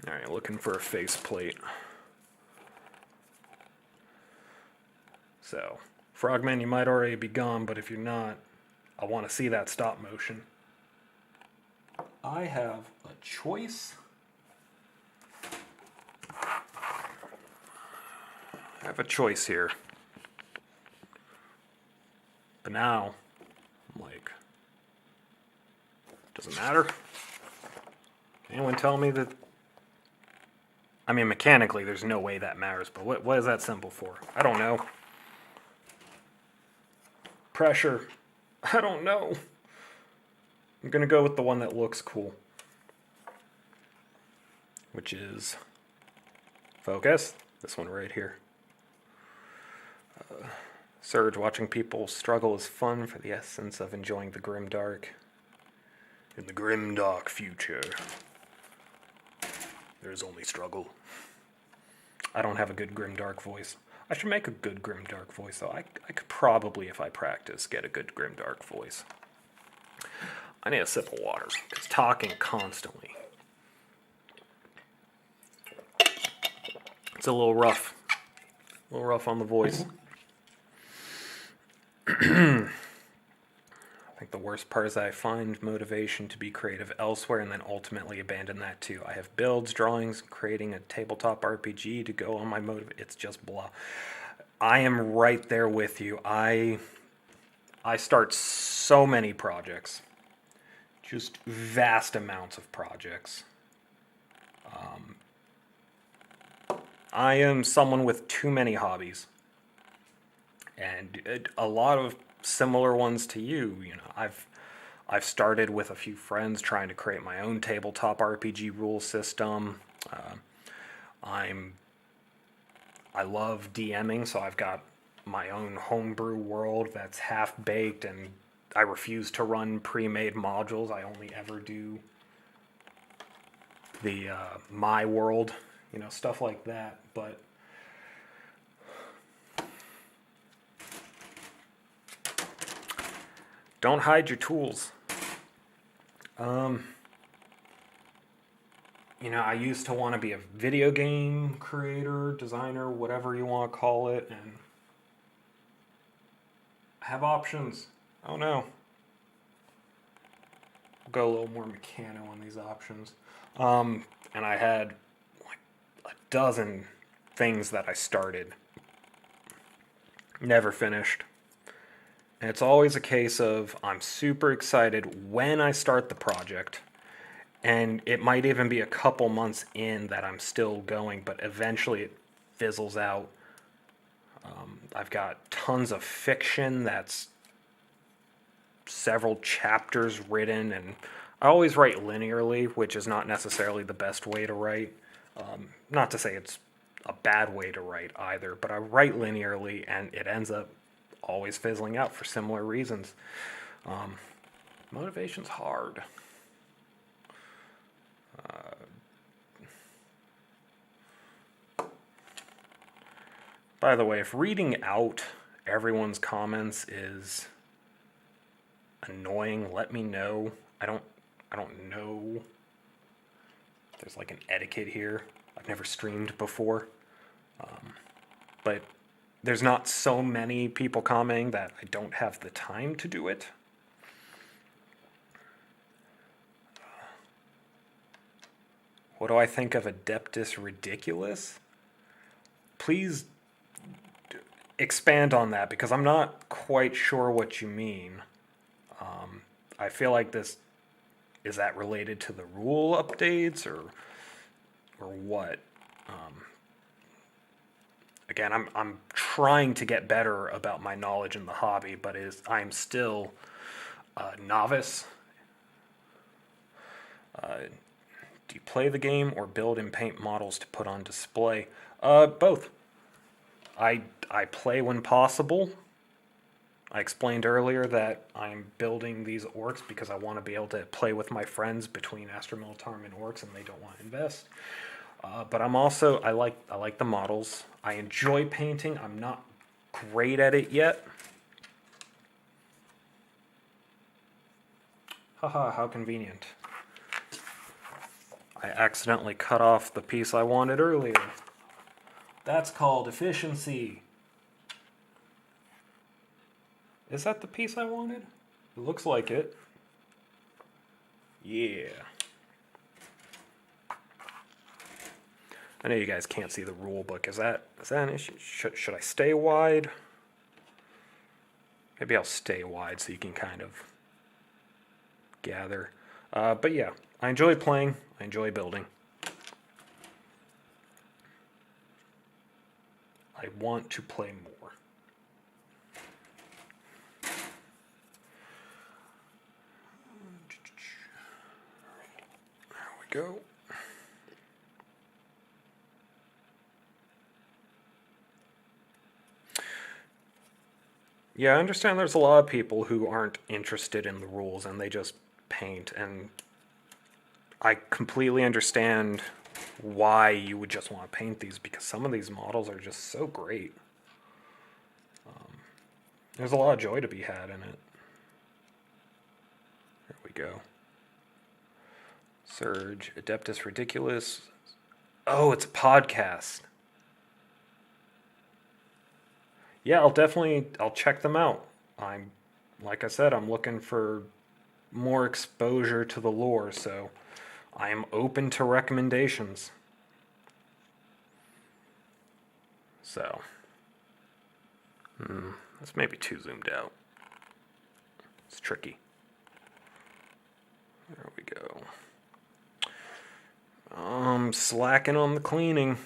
All right, looking for a faceplate. So, Frogman, you might already be gone, but if you're not, I want to see that stop motion. I have a choice. I have a choice here. But now, I'm like, does it matter? Can anyone tell me that? I mean, mechanically, there's no way that matters, but what is that symbol for? I don't know. Pressure. I don't know. I'm going to go with the one that looks cool. Which is... Focus. This one right here. Surge, watching people struggle is fun for the essence of enjoying the grimdark. In the grimdark future, there's only struggle. I don't have a good grimdark voice. I should make a good grimdark voice, though. I could probably, if I practice, get a good grimdark voice. I need a sip of water, because talking constantly. It's a little rough. A little rough on the voice. I think the worst part is that I find motivation to be creative elsewhere and then ultimately abandon that too. I have builds, drawings, creating a tabletop RPG to go on my motive. It's just blah. I am right there with you. I start so many projects. Just vast amounts of projects. I am someone with too many hobbies, and a lot of similar ones to you. I've started with a few friends trying to create my own tabletop RPG rule system. Uh, I'm I love DMing, so I've got my own homebrew world that's half baked, and I refuse to run pre-made modules. I only ever do the my world, stuff like that. But don't hide your tools. Um, I used to want to be a video game creator, designer, whatever you want to call it, and have options. Oh no. Go a little more mechano on these options. And I had like a dozen things that I started, never finished. And it's always a case of I'm super excited when I start the project, and it might even be a couple months in that I'm still going, but eventually it fizzles out. I've got tons of fiction that's several chapters written, and I always write linearly, which is not necessarily the best way to write. Not to say it's a bad way to write either, but I write linearly, and it ends up always fizzling out for similar reasons. Motivation's hard. By the way, if reading out everyone's comments is annoying, let me know. I don't know. There's like an etiquette here. I've never streamed before. But there's not so many people commenting that I don't have the time to do it. What do I think of Adeptus Ridiculous? Please expand on that, because I'm not quite sure what you mean. I feel like is that related to the rule updates or what? Again, I'm trying to get better about my knowledge in the hobby, but I'm still a novice. Do you play the game or build and paint models to put on display? Both. I play when possible. I explained earlier that I'm building these orcs because I want to be able to play with my friends between Astra Militarum and orcs, and they don't want to invest. But I like the models. I enjoy painting. I'm not great at it yet. Haha, how convenient. I accidentally cut off the piece I wanted earlier. That's called efficiency. Is that the piece I wanted? It looks like it. Yeah. I know you guys can't see the rule book. Is that an issue? Should I stay wide? Maybe I'll stay wide so you can kind of gather. But yeah, I enjoy playing. I enjoy building. I want to play more. There we go. Yeah, I understand there's a lot of people who aren't interested in the rules and they just paint, and I completely understand why you would just want to paint these, because some of these models are just so great. There's a lot of joy to be had in it. There we go. Surge, Adeptus Ridiculous. Oh, it's a podcast. Yeah, I'll check them out. Like I said, I'm looking for more exposure to the lore, so I am open to recommendations. So, that's maybe too zoomed out. It's tricky. There we go. Slacking on the cleaning.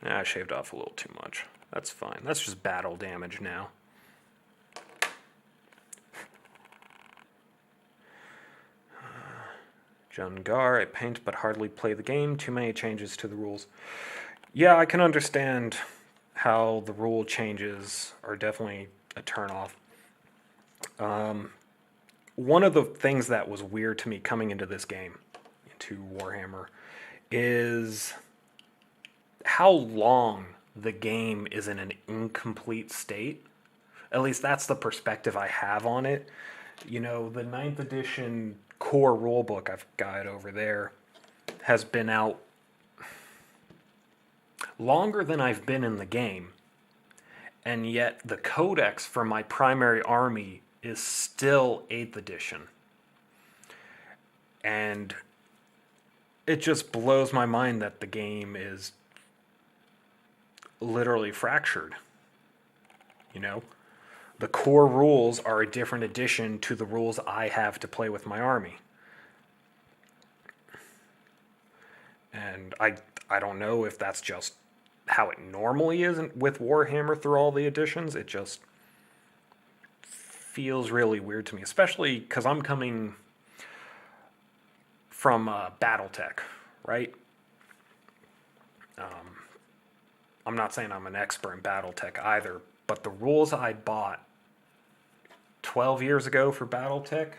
I shaved off a little too much. That's fine. That's just battle damage now. Jungar, I paint but hardly play the game. Too many changes to the rules. Yeah, I can understand how the rule changes are definitely a turnoff. One of the things that was weird to me coming into this game, into Warhammer, is how long the game is in an incomplete state. At least that's the perspective I have on it. You know, the 9th edition core rulebook, I've got it over there, has been out longer than I've been in the game. And yet the codex for my primary army is still 8th edition. And it just blows my mind that the game is literally fractured. You know? The core rules are a different addition to the rules I have to play with my army. And I don't know if that's just how it normally is with Warhammer through all the editions. It just feels really weird to me, especially because I'm coming from BattleTech, right? I'm not saying I'm an expert in BattleTech either, but the rules I bought 12 years ago for BattleTech,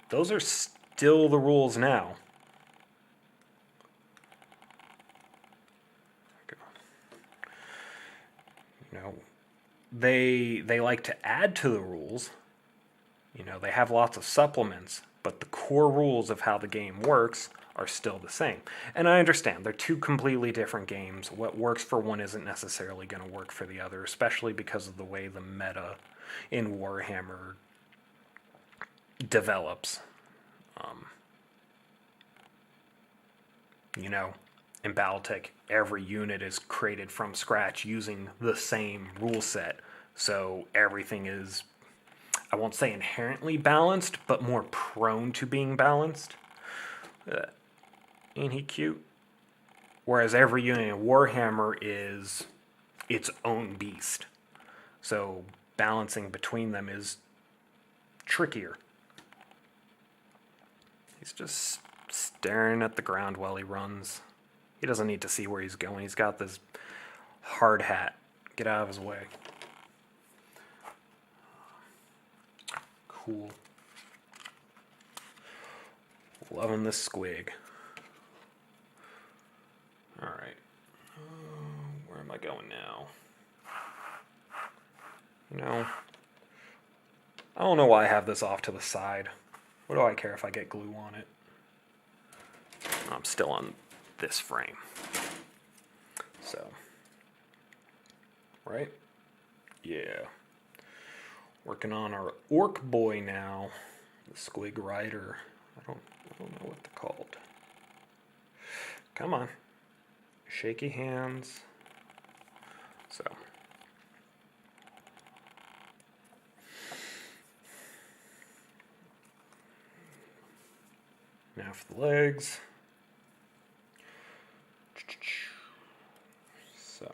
those are still the rules now. You know, they like to add to the rules. You know, they have lots of supplements, but the core rules of how the game works are still the same. And I understand they're two completely different games. What works for one isn't necessarily going to work for the other, especially because of the way the meta in Warhammer develops. You know, in BattleTech, every unit is created from scratch using the same rule set. So everything is, I won't say inherently balanced, but more prone to being balanced. Ain't he cute? Whereas every unit in Warhammer is its own beast. So balancing between them is trickier. He's just staring at the ground while he runs. He doesn't need to see where he's going. He's got this hard hat. Get out of his way. Cool. Loving this squig. Alright. Where am I going now? You know, I don't know why I have this off to the side. What do I care if I get glue on it? I'm still on this frame. So. Right? Yeah. Working on our Ork boy now. The Squig Rider. I don't know what they're called. Come on. Shaky hands. So. Now for the legs. So.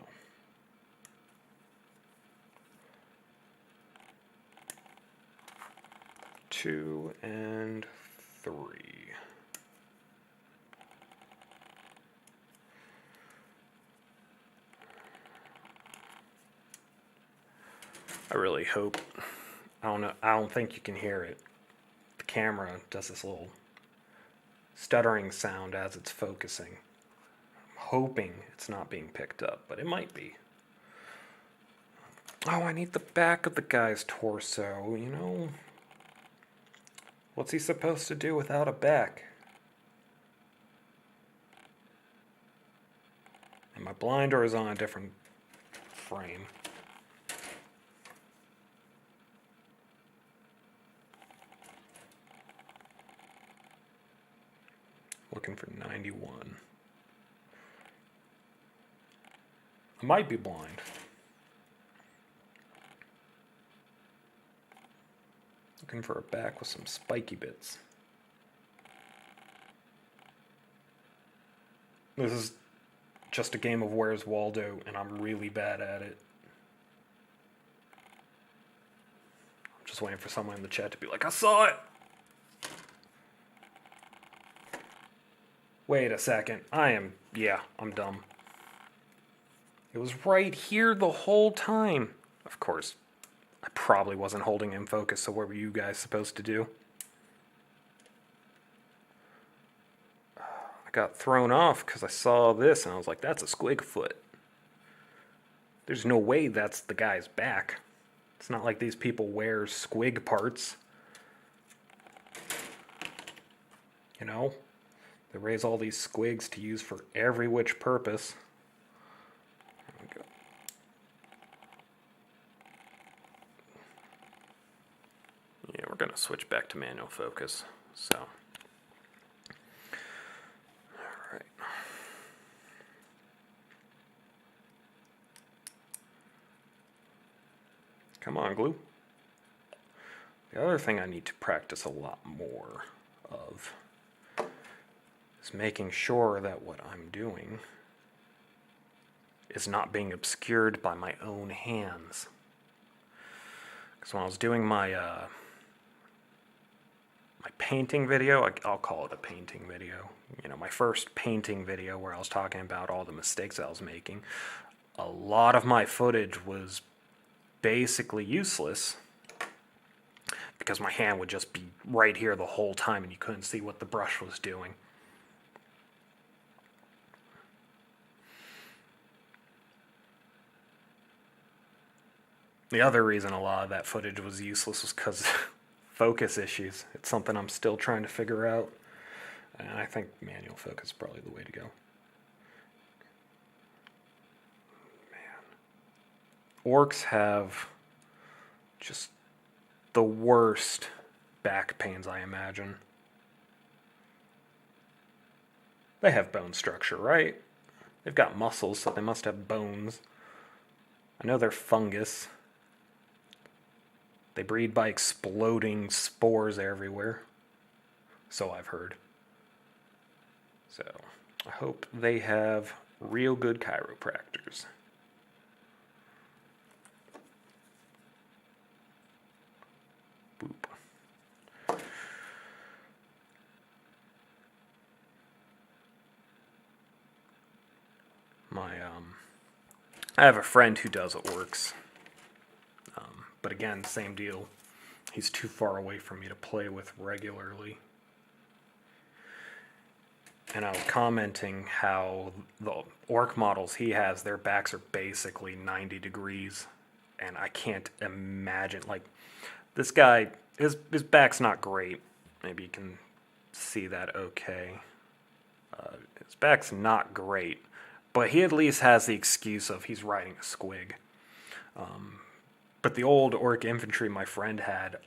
2 and 3. I really hope, I don't think you can hear it. The camera does this little stuttering sound as it's focusing. I'm hoping it's not being picked up, but it might be. Oh, I need the back of the guy's torso, you know? What's he supposed to do without a back? And my blinder is on a different frame. Looking for 91. I might be blind. Looking for a back with some spiky bits. This is just a game of Where's Waldo, and I'm really bad at it. I'm just waiting for someone in the chat to be like, I saw it! Wait a second. I'm dumb. It was right here the whole time. Of course, I probably wasn't holding in focus, so what were you guys supposed to do? I got thrown off because I saw this and I was like, that's a squig foot. There's no way that's the guy's back. It's not like these people wear squig parts. You know? They raise all these squigs to use for every which purpose. There we go. Yeah, we're going to switch back to manual focus. So, all right. Come on, glue. The other thing I need to practice a lot more of is making sure that what I'm doing is not being obscured by my own hands. Because when I was doing my my painting video, I'll call it a painting video, you know, my first painting video where I was talking about all the mistakes I was making, a lot of my footage was basically useless because my hand would just be right here the whole time and you couldn't see what the brush was doing. The other reason a lot of that footage was useless was because focus issues. It's something I'm still trying to figure out. And I think manual focus is probably the way to go. Man. Orks have just the worst back pains, I imagine. They have bone structure, right? They've got muscles, so they must have bones. I know they're fungus. They breed by exploding spores everywhere. So I've heard. So I hope they have real good chiropractors. Boop. I have a friend who does Orks. But again, same deal. He's too far away from me to play with regularly. And I was commenting how the orc models he has, their backs are basically 90 degrees. And I can't imagine, like, this guy, his back's not great. Maybe you can see that okay. His back's not great. But he at least has the excuse of he's riding a squig. But the old orc infantry my friend had,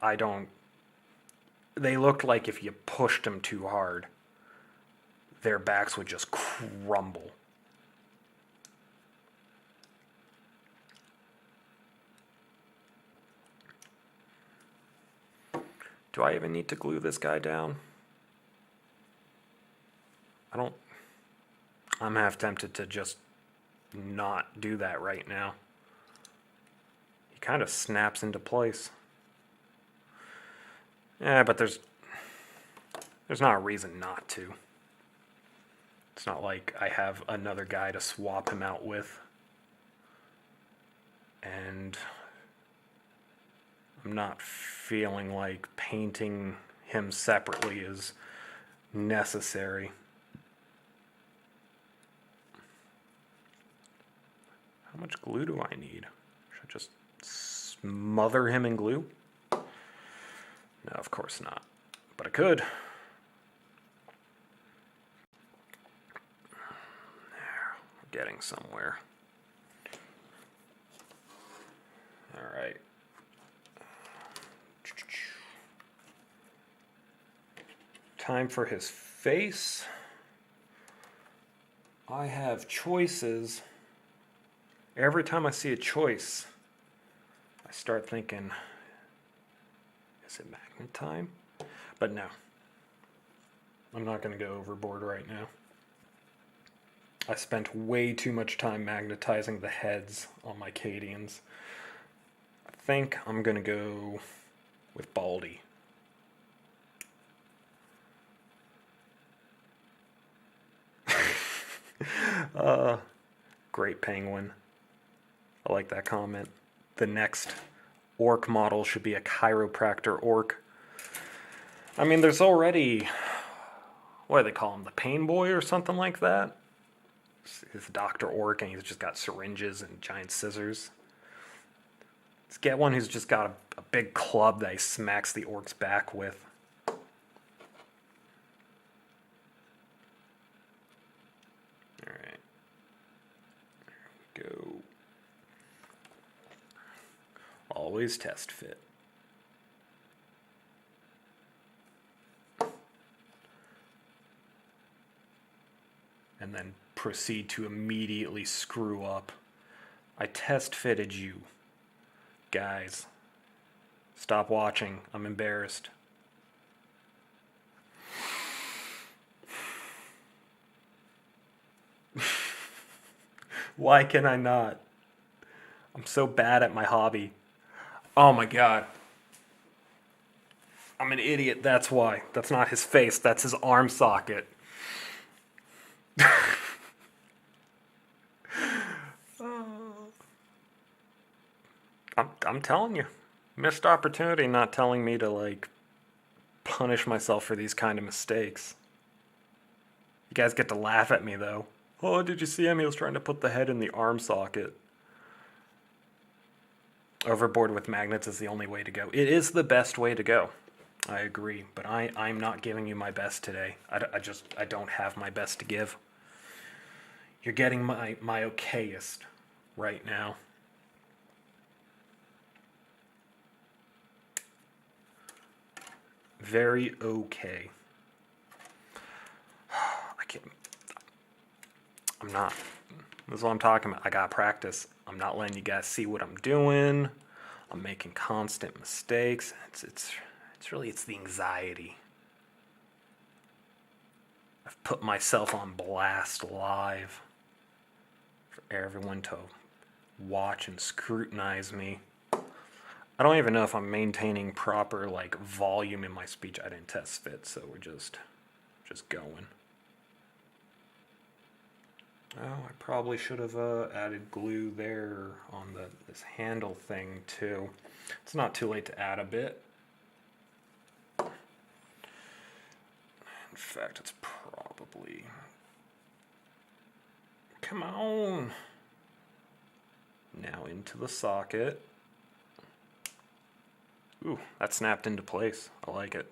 they looked like if you pushed them too hard, their backs would just crumble. Do I even need to glue this guy down? I'm half tempted to just not do that right now. He kind of snaps into place. Yeah, but there's not a reason not to. It's not like I have another guy to swap him out with. And I'm not feeling like painting him separately is necessary. How much glue do I need? Should I just smother him in glue? No, of course not. But I could. There, we're getting somewhere. All right. Time for his face. I have choices. Every time I see a choice, I start thinking, is it magnet time? But no. I'm not going to go overboard right now. I spent way too much time magnetizing the heads on my Cadians. I think I'm gonna go with Baldy. Great penguin. I like that comment. The next orc model should be a chiropractor orc. I mean, there's already, what do they call him, the pain boy or something like that? He's Dr. Orc and he's just got syringes and giant scissors. Let's get one who's just got a big club that he smacks the orc's back with. Alright. Go. Always test fit. And then proceed to immediately screw up. I test fitted you. Guys, stop watching. I'm embarrassed. Why can I not? I'm so bad at my hobby. Oh my god. I'm an idiot, that's why. That's not his face, that's his arm socket. I'm telling you. Missed opportunity not telling me to, like, punish myself for these kind of mistakes. You guys get to laugh at me, though. Oh, did you see him? He was trying to put the head in the arm socket. Overboard with magnets is the only way to go. It is the best way to go. I agree. But I'm not giving you my best today. I don't have my best to give. You're getting my okayest right now. Very okay. I'm not. This is what I'm talking about. I got practice. I'm not letting you guys see what I'm doing. I'm making constant mistakes. It's the anxiety. I've put myself on blast live for everyone to watch and scrutinize me. I don't even know if I'm maintaining proper, like, volume in my speech. I didn't test fit, so we're just going. Oh, I probably should have added glue there on this handle thing too. It's not too late to add a bit. In fact, it's probably... Come on! Now into the socket. Ooh, that snapped into place. I like it.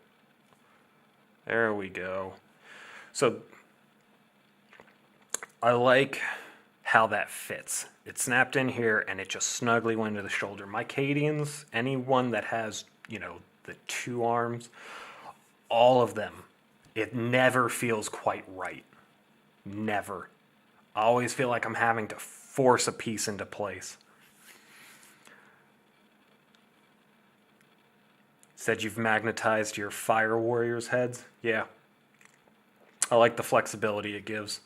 There we go. So... I like how that fits. It snapped in here and it just snugly went to the shoulder. My Cadians, anyone that has, the two arms, all of them, it never feels quite right. Never. I always feel like I'm having to force a piece into place. Said you've magnetized your Fire Warriors heads? Yeah. I like the flexibility it gives.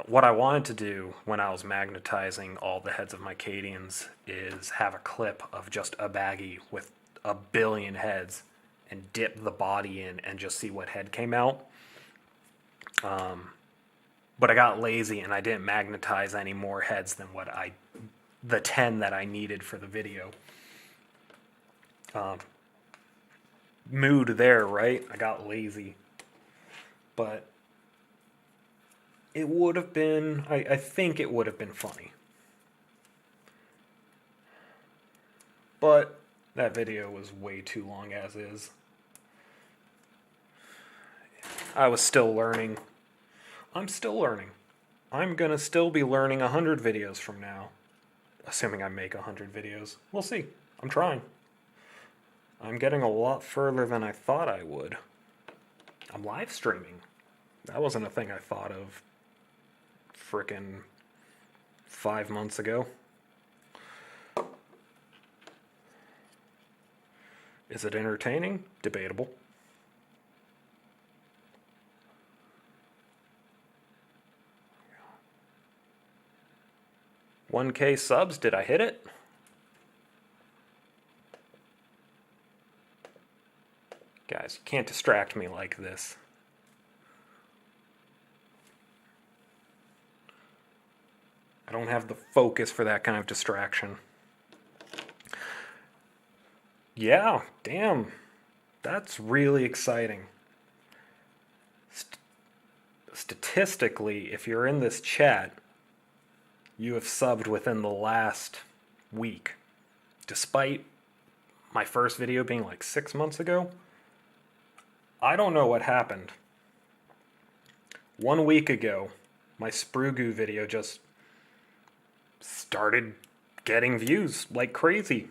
What I wanted to do when I was magnetizing all the heads of my Cadians is have a clip of just a baggie with a billion heads and dip the body in and just see what head came out. But I got lazy and I didn't magnetize any more heads than the 10 that I needed for the video. Mood there, right? I got lazy. But... it would have been, I think it would have been funny. But that video was way too long as is. I was still learning. I'm still learning. I'm gonna still be learning 100 videos from now. Assuming I make 100 videos. We'll see. I'm trying. I'm getting a lot further than I thought I would. I'm live streaming. That wasn't a thing I thought of frickin' 5 months ago. Is it entertaining? Debatable. 1K subs. Did I hit it? Guys, you can't distract me like this. I don't have the focus for that kind of distraction. Yeah, damn. That's really exciting. Statistically, if you're in this chat, you have subbed within the last week. Despite my first video being like 6 months ago, I don't know what happened. 1 week ago, my Sprugu video just started getting views like crazy.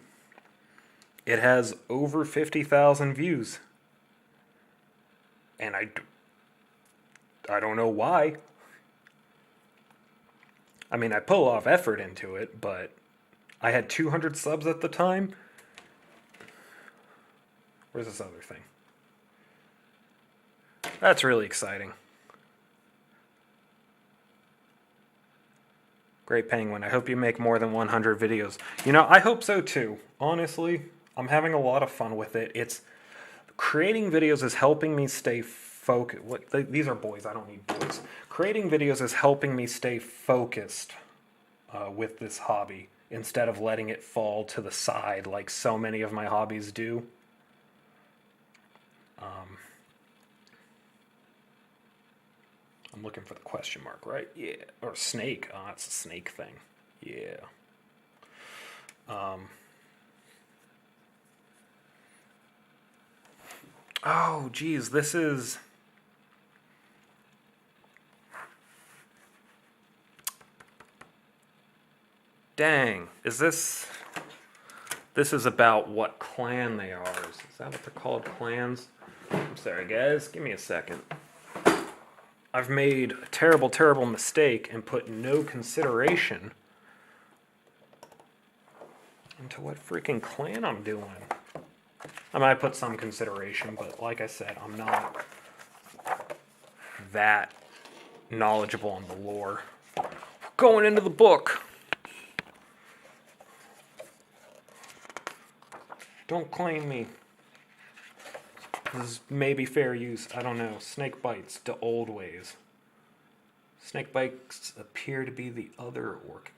It has over 50,000 views. And I don't know why. I mean, I put a lot of effort into it, but I had 200 subs at the time. Where's this other thing? That's really exciting. Great Penguin, I hope you make more than 100 videos. You know, I hope so too. Honestly, I'm having a lot of fun with it. Creating videos is helping me stay focused. These are boys, I don't need boys. Creating videos is helping me stay focused with this hobby instead of letting it fall to the side like so many of my hobbies do. I'm looking for the question mark, right? Yeah. Or snake. Oh, it's a snake thing. Yeah. Oh, geez. This is... Dang. Is this... This is about what clan they are. Is that what they're called? Clans? I'm sorry, guys. Give me a second. I've made a terrible, terrible mistake and put no consideration into what freaking clan I'm doing. I might put some consideration, but like I said, I'm not that knowledgeable on the lore. Going into the book. Don't claim me. This is maybe fair use. I don't know. Snake bites to old ways. Snake bites appear to be the other orc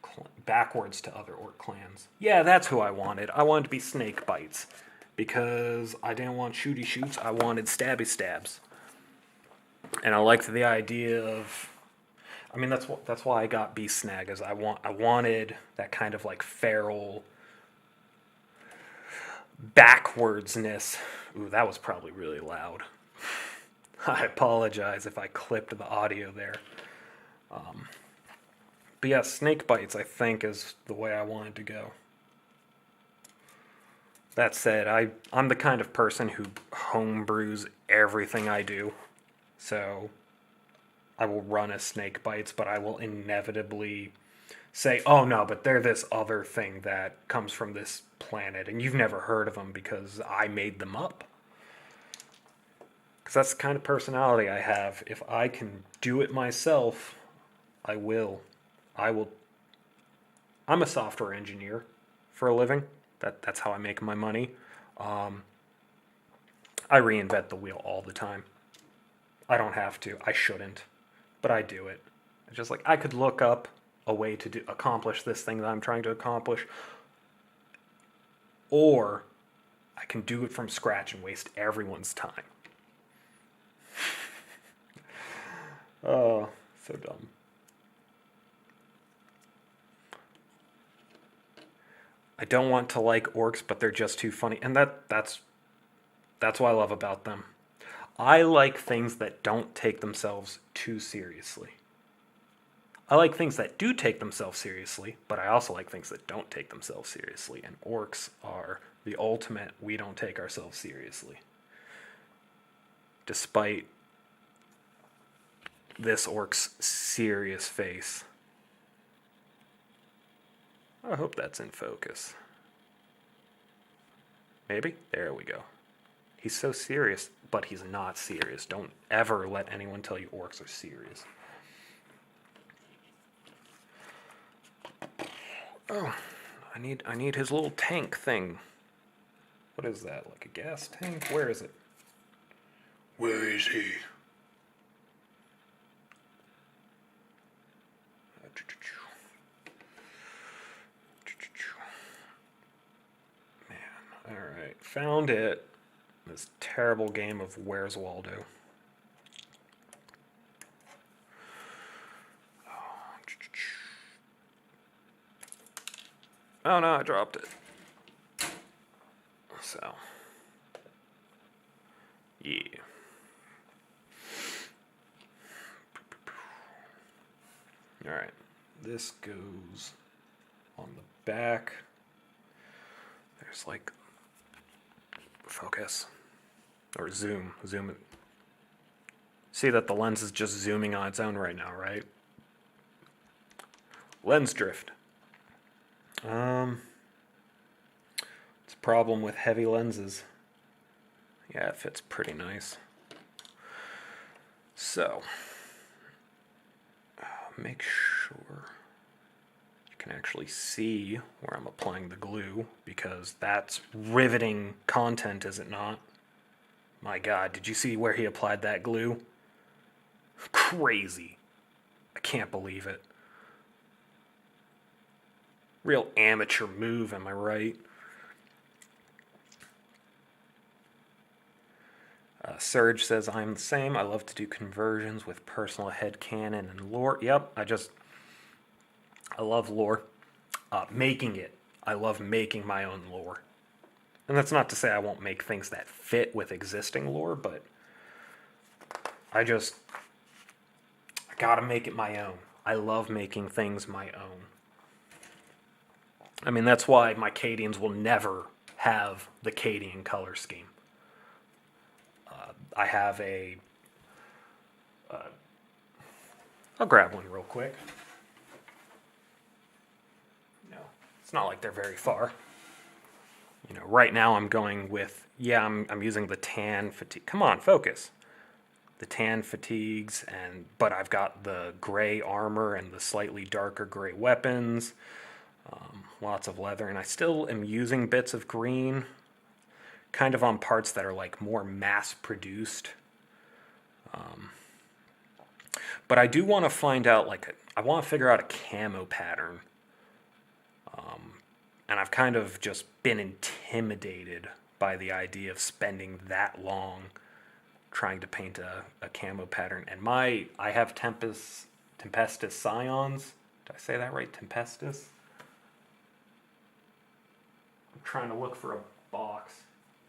backwards to other orc clans. Yeah, that's who I wanted. I wanted to be snake bites because I didn't want shooty shoots. I wanted stabby stabs. And I liked the idea of. I mean, that's why I got beast snag. Is I wanted that kind of like feral backwardsness. Ooh, that was probably really loud. I apologize if I clipped the audio there. But yeah, snake bites, I think, is the way I wanted to go. That said, I'm the kind of person who homebrews everything I do. So I will run as snake bites, but I will inevitably say, oh no, but they're this other thing that comes from this planet, and you've never heard of them because I made them up. Because that's the kind of personality I have. If I can do it myself, I will. I'm a software engineer for a living. That's how I make my money. I reinvent the wheel all the time. I don't have to. I shouldn't. But I do it. It's just like I could look up a way to accomplish this thing that I'm trying to accomplish. Or I can do it from scratch and waste everyone's time. Oh, so dumb. I don't want to like orcs, but they're just too funny. And that's what I love about them. I like things that don't take themselves too seriously. I like things that do take themselves seriously, but I also like things that don't take themselves seriously. And orcs are the ultimate, we don't take ourselves seriously. Despite this orc's serious face. I hope that's in focus. Maybe? There we go. He's so serious, but he's not serious. Don't ever let anyone tell you orcs are serious. Oh, I need his little tank thing. What is that? Like a gas tank? Where is it? Where is he? Man, alright. Found it. This terrible game of Where's Waldo. Oh no, I dropped it. So. Yeah. Alright. This goes on the back. There's like focus. Or zoom. Zoom it. See that the lens is just zooming on its own right now, right? Lens drift. It's a problem with heavy lenses. Yeah, it fits pretty nice. So, make sure you can actually see where I'm applying the glue, because that's riveting content, is it not? My God, did you see where he applied that glue? Crazy. I can't believe it. Real amateur move, am I right? Surge says, I'm the same. I love to do conversions with personal headcanon and lore. Yep, I love lore. Making it. I love making my own lore. And that's not to say I won't make things that fit with existing lore, but I gotta make it my own. I love making things my own. I mean, that's why my Cadians will never have the Cadian color scheme. I have I'll grab one real quick. No, it's not like they're very far. You know, right now I'm going with, I'm using the tan fatigue. Come on, focus. The tan fatigues, but I've got the gray armor and the slightly darker gray weapons. Lots of leather, and I still am using bits of green, kind of on parts that are like more mass-produced. But I do want to find out, I want to figure out a camo pattern. And I've kind of just been intimidated by the idea of spending that long trying to paint a camo pattern. And I have Tempestus Scions. Did I say that right? Tempestus? I'm trying to look for a box.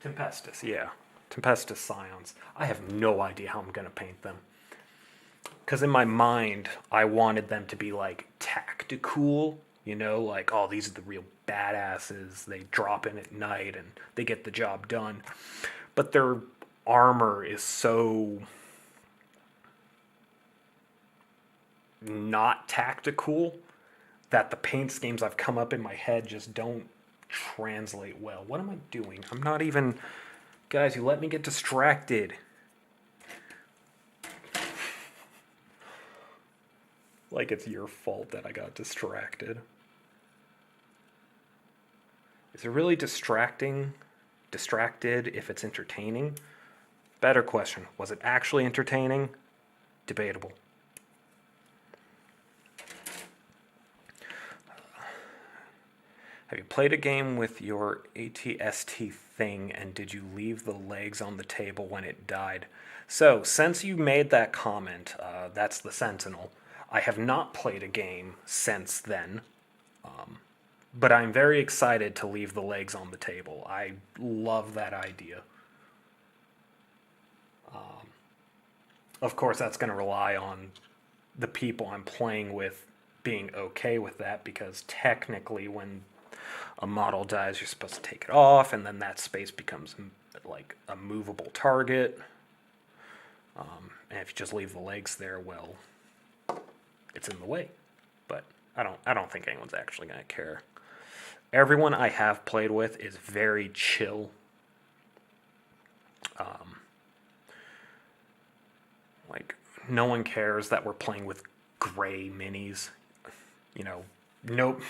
Tempestus, yeah. Tempestus Scions. I have no idea how I'm going to paint them. Because in my mind, I wanted them to be like tactical, you know, like, oh, these are the real badasses. They drop in at night and they get the job done. But their armor is so not tactical that the paint schemes I've come up in my head just don't translate well. What am I doing? I'm not even... Guys, you let me get distracted. Like it's your fault that I got distracted. Is it really distracted if it's entertaining? Better question. Was it actually entertaining? Debatable. Have you played a game with your ATST thing, and did you leave the legs on the table when it died? So, since you made that comment, that's the Sentinel. I have not played a game since then, but I'm very excited to leave the legs on the table. I love that idea. Of course, that's going to rely on the people I'm playing with being okay with that, because technically when a model dies, you're supposed to take it off, and then that space becomes like a movable target. And if you just leave the legs there, well, it's in the way. But I don't think anyone's actually going to care. Everyone I have played with is very chill. Like, no one cares that we're playing with gray minis. You know, nope.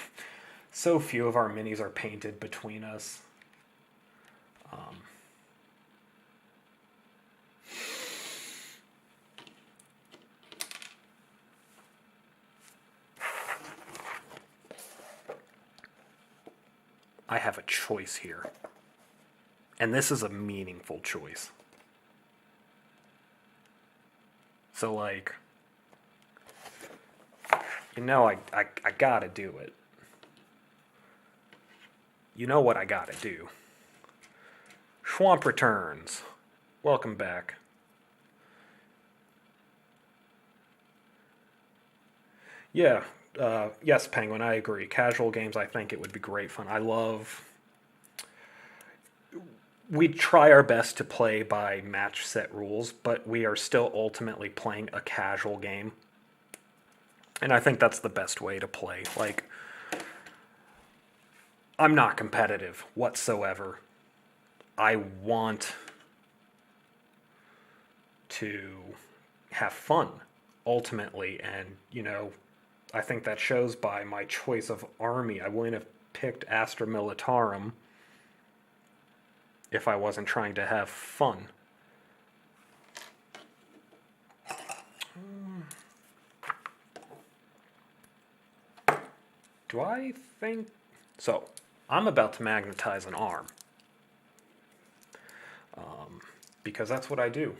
So few of our minis are painted between us. I have a choice here. And this is a meaningful choice. So, like, you know, I gotta do it. You know what I gotta do. Schwamp returns. Welcome back. Yeah, yes, Penguin, I agree. Casual games, I think it would be great fun. We try our best to play by match set rules, but we are still ultimately playing a casual game. And I think that's the best way to play. Like, I'm not competitive whatsoever. I want to have fun, ultimately. And, you know, I think that shows by my choice of army. I wouldn't have picked Astra Militarum if I wasn't trying to have fun. Do I think... So, I'm about to magnetize an arm. Because that's what I do.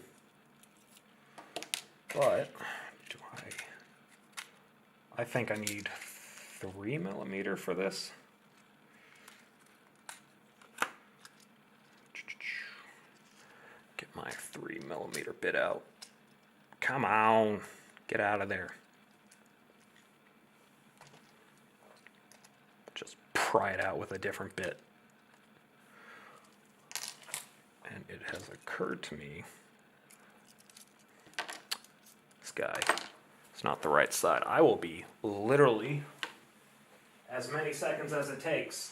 But, do I think I need 3mm for this. Get my 3mm bit out. Come on, get out of there. Just pry it out with a different bit. And it has occurred to me, this guy, it's not the right side. I will be literally as many seconds as it takes.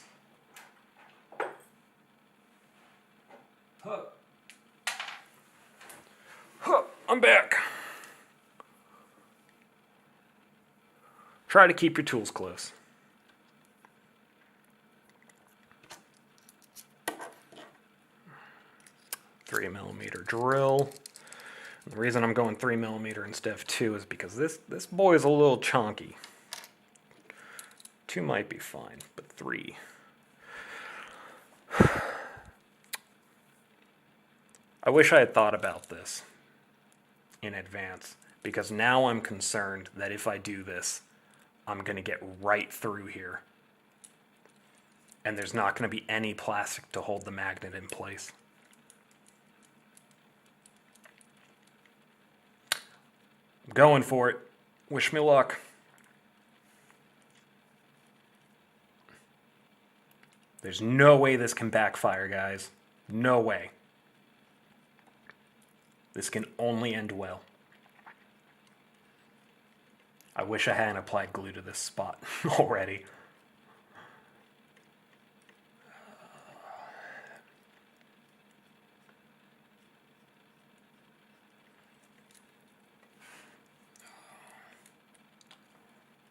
Huh. Huh. I'm back. Try to keep your tools close. .3mm drill. And the reason I'm going 3mm instead of 2 is because this boy is a little chunky. 2 might be fine, but 3. I wish I had thought about this in advance, because now I'm concerned that if I do this, I'm going to get right through here. And there's not going to be any plastic to hold the magnet in place. I'm going for it. Wish me luck. There's no way this can backfire, guys. No way. This can only end well. I wish I hadn't applied glue to this spot already.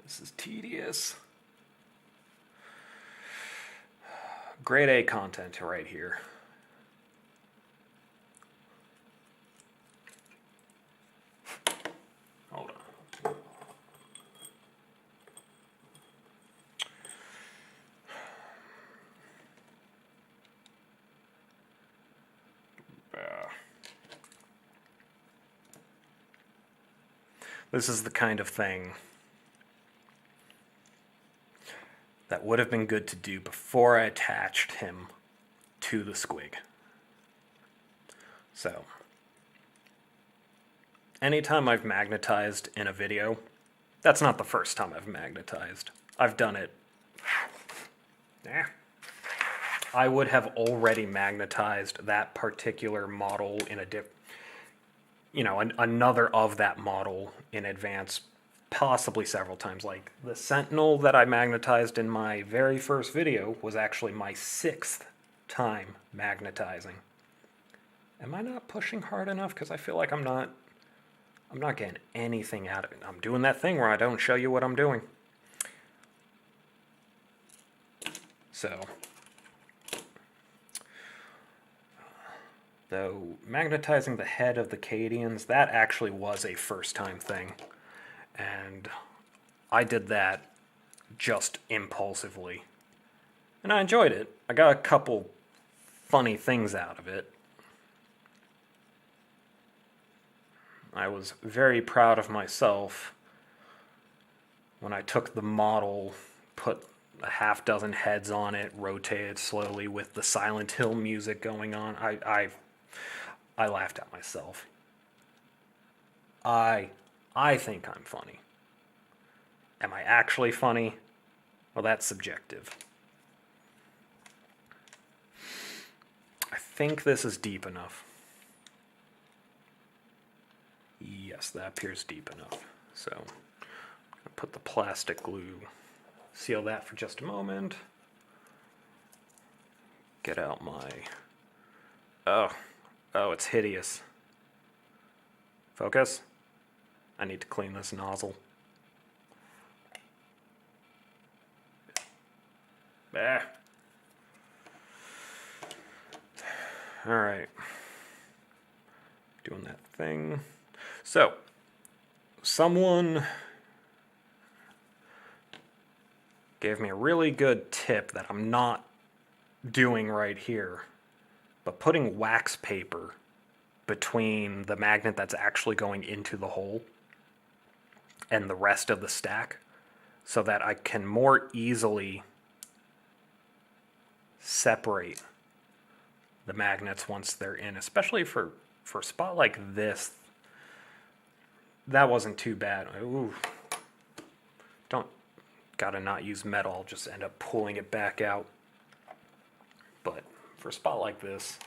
This is tedious. Grade A content right here. Hold on. This is the kind of thing that would have been good to do before I attached him to the squig. So, anytime I've magnetized in a video, that's not the first time I've magnetized. I've done it. I would have already magnetized that particular model in a another of that model in advance, possibly several times. Like the Sentinel that I magnetized in my very first video was actually my 6th time magnetizing. Am I not pushing hard enough? Because I feel like I'm not getting anything out of it. I'm doing that thing where I don't show you what I'm doing. So, though magnetizing the head of the Cadians, that actually was a first-time thing. And I did that just impulsively. And I enjoyed it. I got a couple funny things out of it. I was very proud of myself when I took the model, put a half dozen heads on it, rotated slowly with the Silent Hill music going on. I laughed at myself. I think I'm funny. Am I actually funny? Well, that's subjective. I think this is deep enough. Yes, that appears deep enough. So, I'll put the plastic glue, seal that for just a moment. Get out my... Oh, it's hideous. Focus. I need to clean this nozzle. Bah. Alright. Doing that thing. So, someone gave me a really good tip that I'm not doing right here, but putting wax paper between the magnet that's actually going into the hole and the rest of the stack so that I can more easily separate the magnets once they're in, especially for a spot like this. That wasn't too bad. Ooh. Gotta not use metal, I'll just end up pulling it back out. But for a spot like this,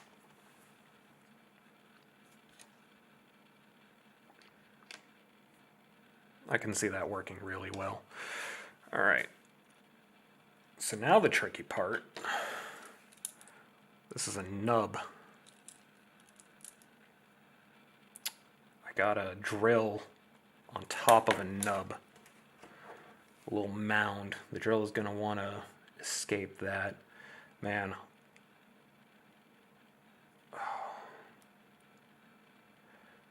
I can see that working really well. Alright. So now the tricky part. This is a nub. I got a drill on top of a nub. A little mound. The drill is going to want to escape that. Man.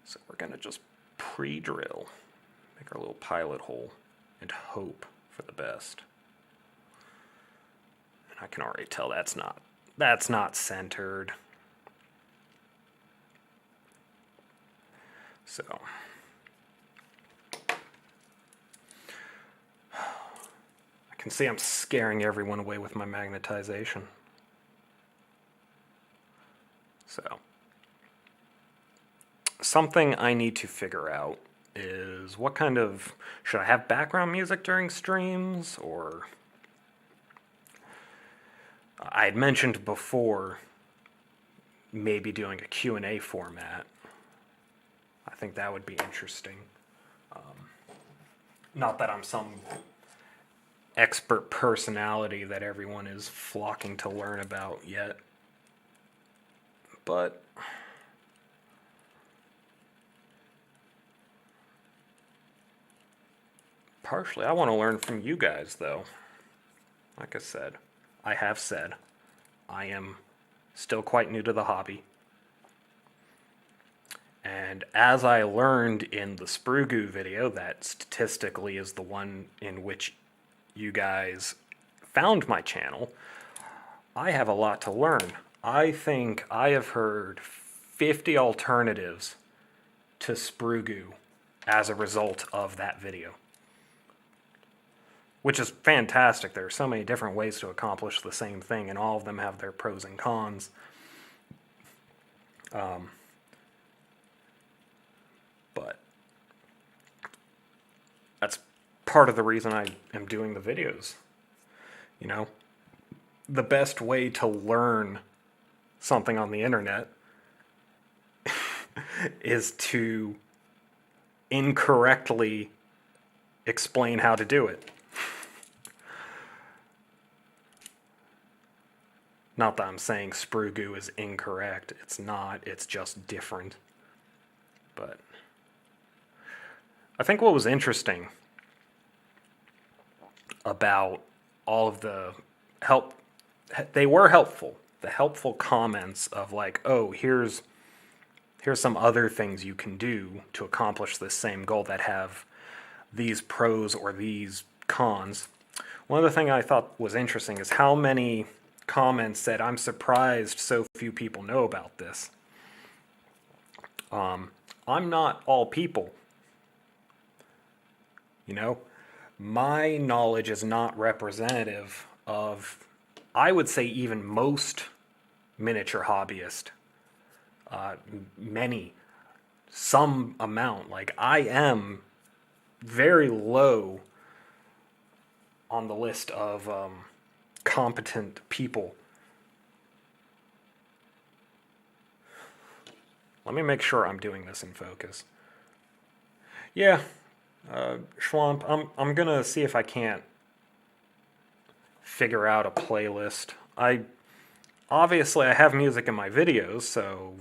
So we're going to just pre-drill. Make our little pilot hole and hope for the best. And I can already tell that's not centered. So I can see I'm scaring everyone away with my magnetization. So something I need to figure out is what kind of... Should I have background music during streams, or... I had mentioned before maybe doing a Q&A format. I think that would be interesting. Not that I'm some expert personality that everyone is flocking to learn about yet, but partially I want to learn from you guys, though. Like I have said, I am still quite new to the hobby. And as I learned in the Sprue Goo video, that statistically is the one in which you guys found my channel, I have a lot to learn. I think I have heard 50 alternatives to Sprue Goo as a result of that video. Which is fantastic. There are so many different ways to accomplish the same thing, and all of them have their pros and cons. But that's part of the reason I am doing the videos. You know, the best way to learn something on the internet is to incorrectly explain how to do it. Not that I'm saying Sprue Goo is incorrect. It's not. It's just different. But I think what was interesting about all of the help they were helpful. The helpful comments of like, oh, here's some other things you can do to accomplish this same goal that have these pros or these cons. One other thing I thought was interesting is how many comments said, I'm surprised so few people know about this. I'm not all people. You know, my knowledge is not representative of, I would say, even most miniature hobbyists. Many, some amount. Like, I am very low on the list of competent people. Let me make sure I'm doing this in focus. Yeah, Schwamp, I'm gonna see if I can't figure out a playlist. Obviously I have music in my videos, so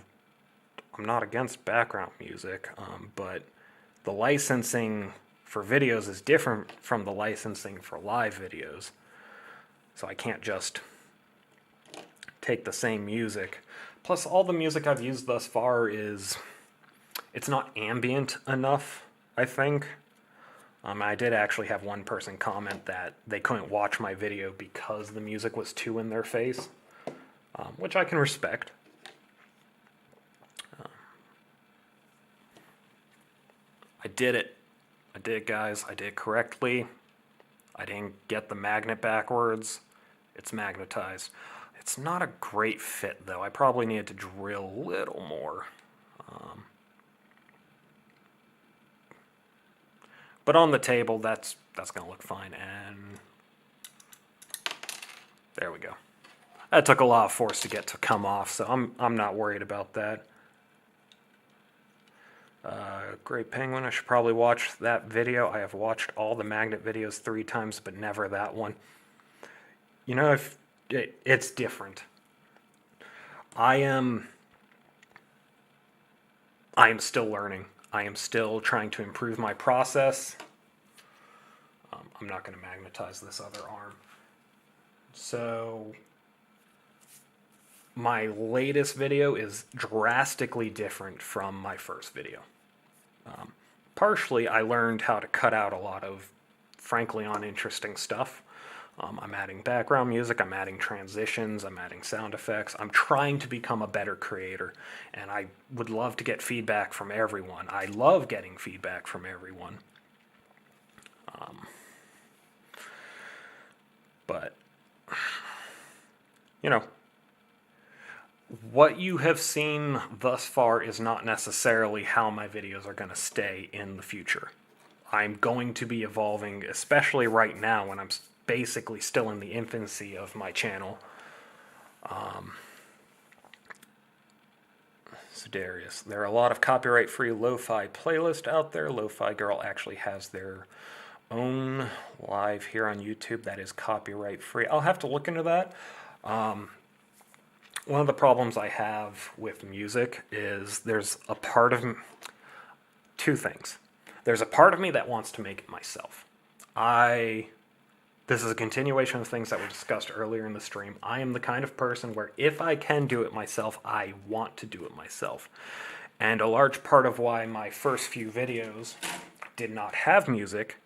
I'm not against background music, but the licensing for videos is different from the licensing for live videos. So I can't just take the same music. Plus, all the music I've used thus far it's not ambient enough, I think. I did actually have one person comment that they couldn't watch my video because the music was too in their face, which I can respect. I did it. I did it, guys. I did it correctly. I didn't get the magnet backwards. It's magnetized. It's not a great fit, though. I probably needed to drill a little more. But on the table, that's going to look fine. And there we go. That took a lot of force to get to come off, so I'm not worried about that. Great Penguin, I should probably watch that video. I have watched all the magnet videos 3 times, but never that one. You know, if it's different. I am still learning. I am still trying to improve my process. I'm not going to magnetize this other arm. So my latest video is drastically different from my first video. Partially, I learned how to cut out a lot of, frankly, uninteresting stuff. I'm adding background music, I'm adding transitions, I'm adding sound effects. I'm trying to become a better creator, and I would love to get feedback from everyone. I love getting feedback from everyone. But, you know, what you have seen thus far is not necessarily how my videos are going to stay in the future. I'm going to be evolving, especially right now when I'm basically still in the infancy of my channel. So Darius, there are a lot of copyright-free lo-fi playlists out there. Lo-Fi Girl actually has their own live here on YouTube that is copyright-free. I'll have to look into that. One of the problems I have with music is there's a part of two things. There's a part of me that wants to make it myself. This is a continuation of things that were discussed earlier in the stream. I am the kind of person where if I can do it myself, I want to do it myself. And a large part of why my first few videos did not have music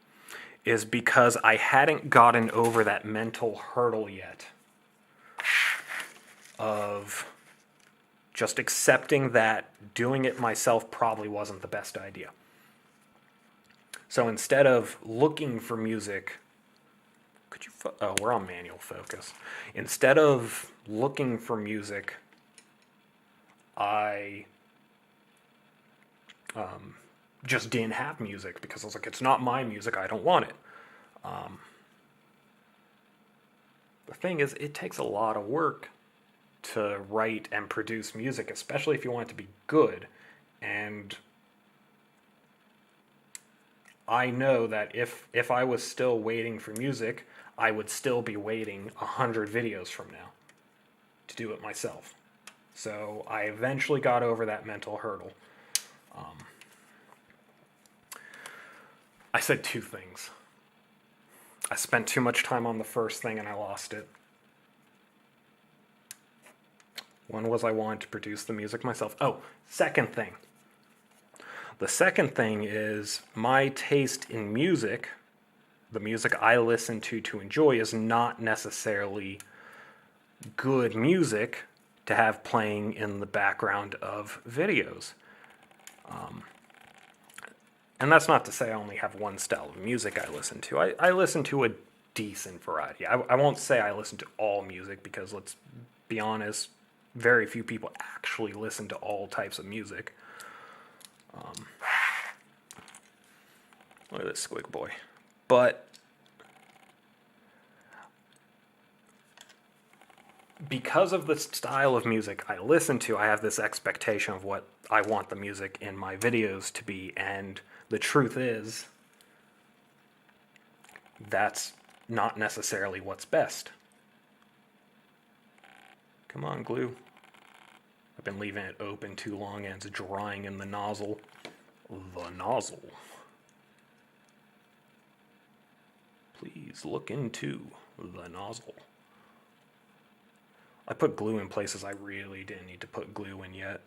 is because I hadn't gotten over that mental hurdle yet of just accepting that doing it myself probably wasn't the best idea. So instead of looking for music, we're on manual focus. Instead of looking for music, I just didn't have music because I was like, it's not my music, I don't want it. The thing is, it takes a lot of work to write and produce music, especially if you want it to be good. And I know that if I was still waiting for music, I would still be waiting 100 videos from now to do it myself. So I eventually got over that mental hurdle. I said 2 things. I spent too much time on the first thing and I lost it. When was I wanting to produce the music myself? Oh, second thing. The second thing is my taste in music, the music I listen to enjoy, is not necessarily good music to have playing in the background of videos. And that's not to say I only have one style of music I listen to. I listen to a decent variety. I won't say I listen to all music because, let's be honest, very few people actually listen to all types of music. Look at this squig boy. But because of the style of music I listen to, I have this expectation of what I want the music in my videos to be, and the truth is, that's not necessarily what's best. Come on, glue. I've been leaving it open too long and it's drying in the nozzle. The nozzle. Please look into the nozzle. I put glue in places I really didn't need to put glue in yet.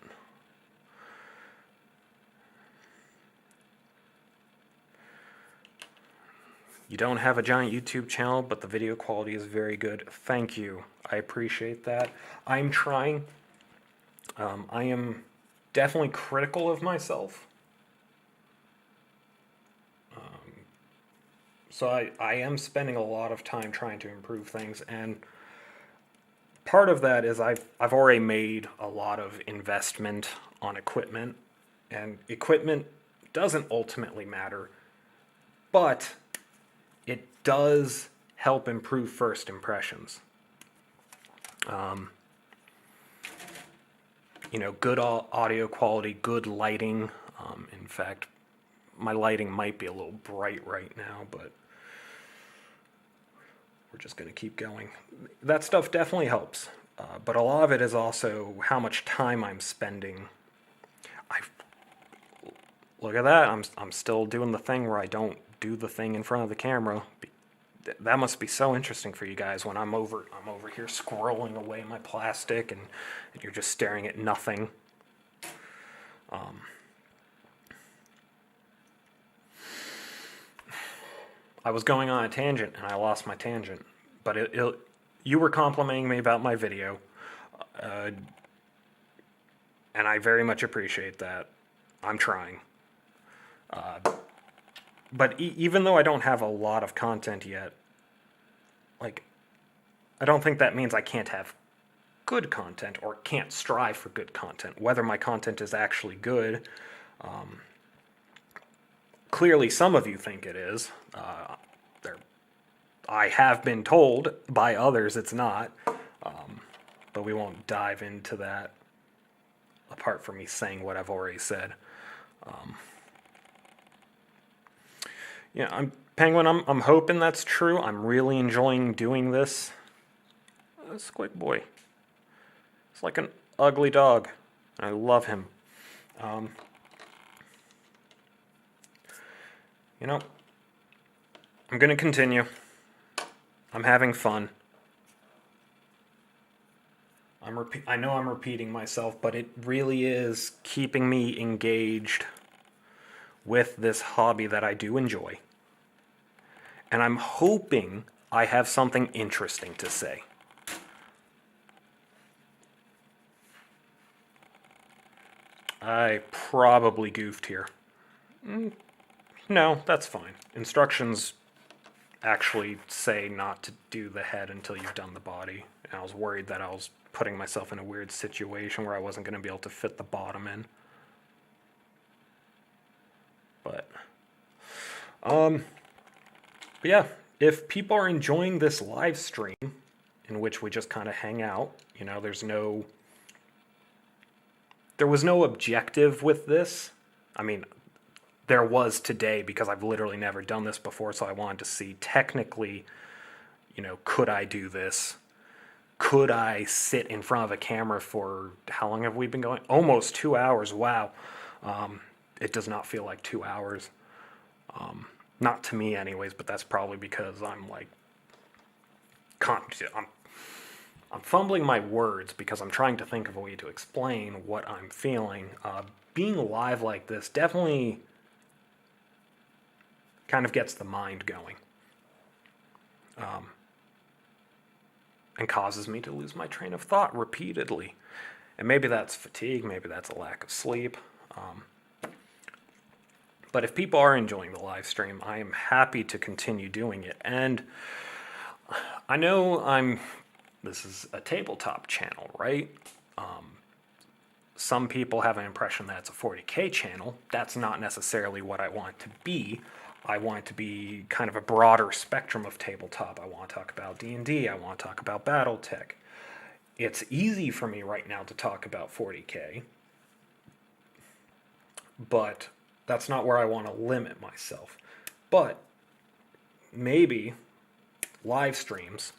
You don't have a giant YouTube channel, but the video quality is very good. Thank you. I appreciate that. I'm trying. I am definitely critical of myself. So I am spending a lot of time trying to improve things, and part of that is I've already made a lot of investment on equipment, and equipment doesn't ultimately matter, but it does help improve first impressions. Good audio quality, good lighting. In fact, my lighting might be a little bright right now, but we're just going to keep going. That stuff definitely helps, but a lot of it is also how much time I'm spending. Look at that. I'm still doing the thing where I don't do the thing in front of the camera. That must be so interesting for you guys when I'm over here scrolling away my plastic and you're just staring at nothing. I was going on a tangent and I lost my tangent, but you were complimenting me about my video, and I very much appreciate that. I'm trying. But even though I don't have a lot of content yet, I don't think that means I can't have good content or can't strive for good content. Whether my content is actually good, clearly some of you think it is. I have been told by others it's not, but we won't dive into that apart from me saying what I've already said. Penguin, I'm hoping that's true. I'm really enjoying doing this. Squig boy. It's like an ugly dog. I love him. I'm going to continue. I'm having fun. I know I'm repeating myself, but it really is keeping me engaged with this hobby that I do enjoy. And I'm hoping I have something interesting to say. I probably goofed here. No, that's fine. Instructions actually say not to do the head until you've done the body. And I was worried that I was putting myself in a weird situation where I wasn't going to be able to fit the bottom in. But yeah, if people are enjoying this live stream in which we just kind of hang out, there was no objective with this. I mean, there was today because I've literally never done this before, so I wanted to see technically, could I do this? Could I sit in front of a camera for, how long have we been going? Almost 2 hours, wow. It does not feel like 2 hours. Not to me anyways, but that's probably because I'm I'm fumbling my words because I'm trying to think of a way to explain what I'm feeling. Being live like this definitely kind of gets the mind going. And causes me to lose my train of thought repeatedly. And maybe that's fatigue, maybe that's a lack of sleep. But if people are enjoying the live stream, I am happy to continue doing it. And I know this is a tabletop channel, right? Some people have an impression that it's a 40K channel. That's not necessarily what I want to be. I want it to be kind of a broader spectrum of tabletop. I want to talk about D&D. I want to talk about Battletech. It's easy for me right now to talk about 40K, but that's not where I want to limit myself. But maybe live streams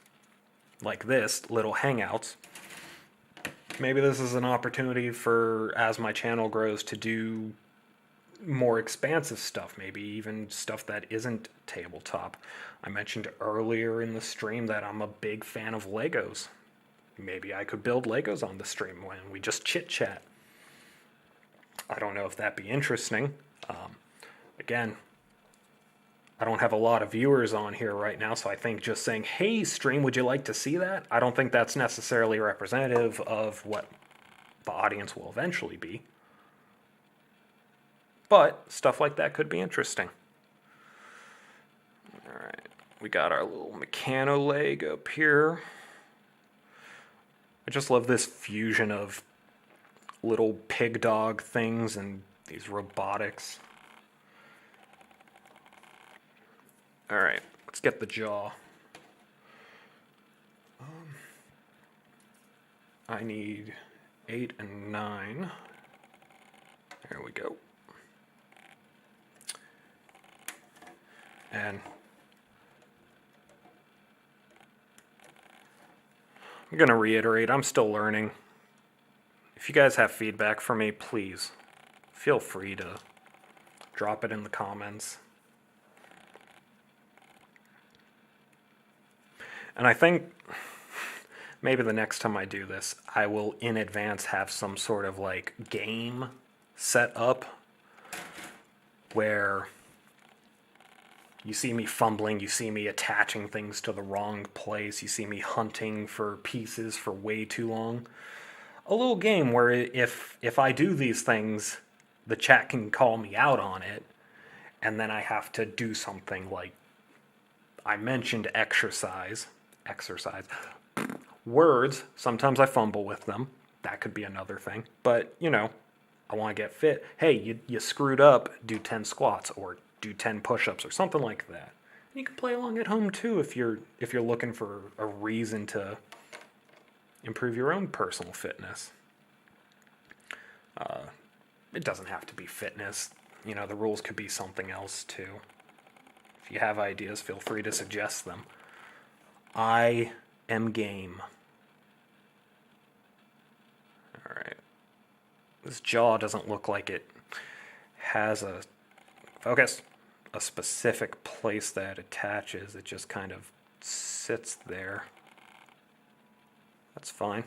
like this, little hangouts, maybe this is an opportunity for, as my channel grows, to do more expansive stuff, maybe even stuff that isn't tabletop. I mentioned earlier in the stream that I'm a big fan of Legos. Maybe I could build Legos on the stream when we just chit-chat. I don't know if that'd be interesting. Again, I don't have a lot of viewers on here right now, so I think just saying, hey, stream, would you like to see that? I don't think that's necessarily representative of what the audience will eventually be. But stuff like that could be interesting. All right, we got our little mechano leg up here. I just love this fusion of little pig dog things and these robotics. All right, let's get the jaw. I need 8 and 9. There we go. And I'm going to reiterate, I'm still learning. If you guys have feedback for me, please feel free to drop it in the comments. And I think maybe the next time I do this, I will in advance have some sort of like game set up where you see me fumbling, you see me attaching things to the wrong place, you see me hunting for pieces for way too long. A little game where if I do these things, the chat can call me out on it, and then I have to do something like, I mentioned exercise. Words, sometimes I fumble with them. That could be another thing. But, you know, I want to get fit. Hey, you screwed up, do 10 squats or do 10 push-ups or something like that. And you can play along at home too if you're looking for a reason to improve your own personal fitness. It doesn't have to be fitness. You know, the rules could be something else too. If you have ideas, feel free to suggest them. I am game. All right. This jaw doesn't look like it has a specific place that attaches. It just kind of sits there. That's fine.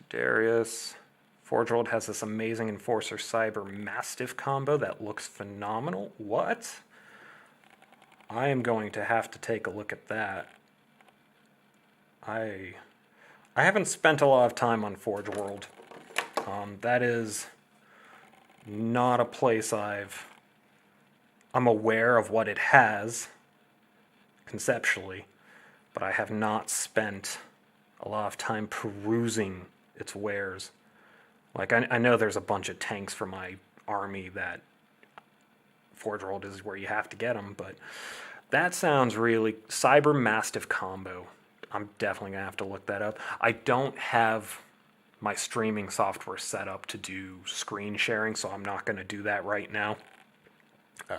Darius. Forge World has this amazing Enforcer Cyber Mastiff combo that looks phenomenal. What? I am going to have to take a look at that. I haven't spent a lot of time on Forge World. That is not a place I'm aware of what it has conceptually, but I have not spent a lot of time perusing its wares. Like, I know there's a bunch of tanks for my army that Forge World is where you have to get them, but that sounds really... Cyber Mastiff combo. I'm definitely going to have to look that up. I don't have my streaming software set up to do screen sharing, so I'm not going to do that right now.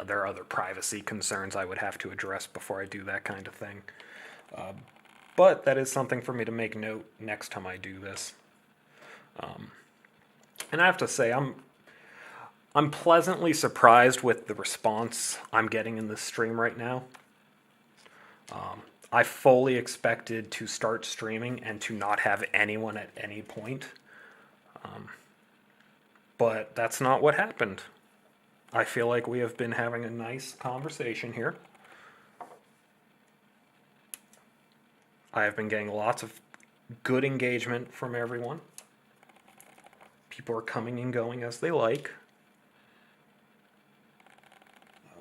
There are other privacy concerns I would have to address before I do that kind of thing. But that is something for me to make note next time I do this. And I have to say, I'm pleasantly surprised with the response I'm getting in this stream right now. I fully expected to start streaming and to not have anyone at any point. But that's not what happened. I feel like we have been having a nice conversation here. I have been getting lots of good engagement from everyone. People are coming and going as they like.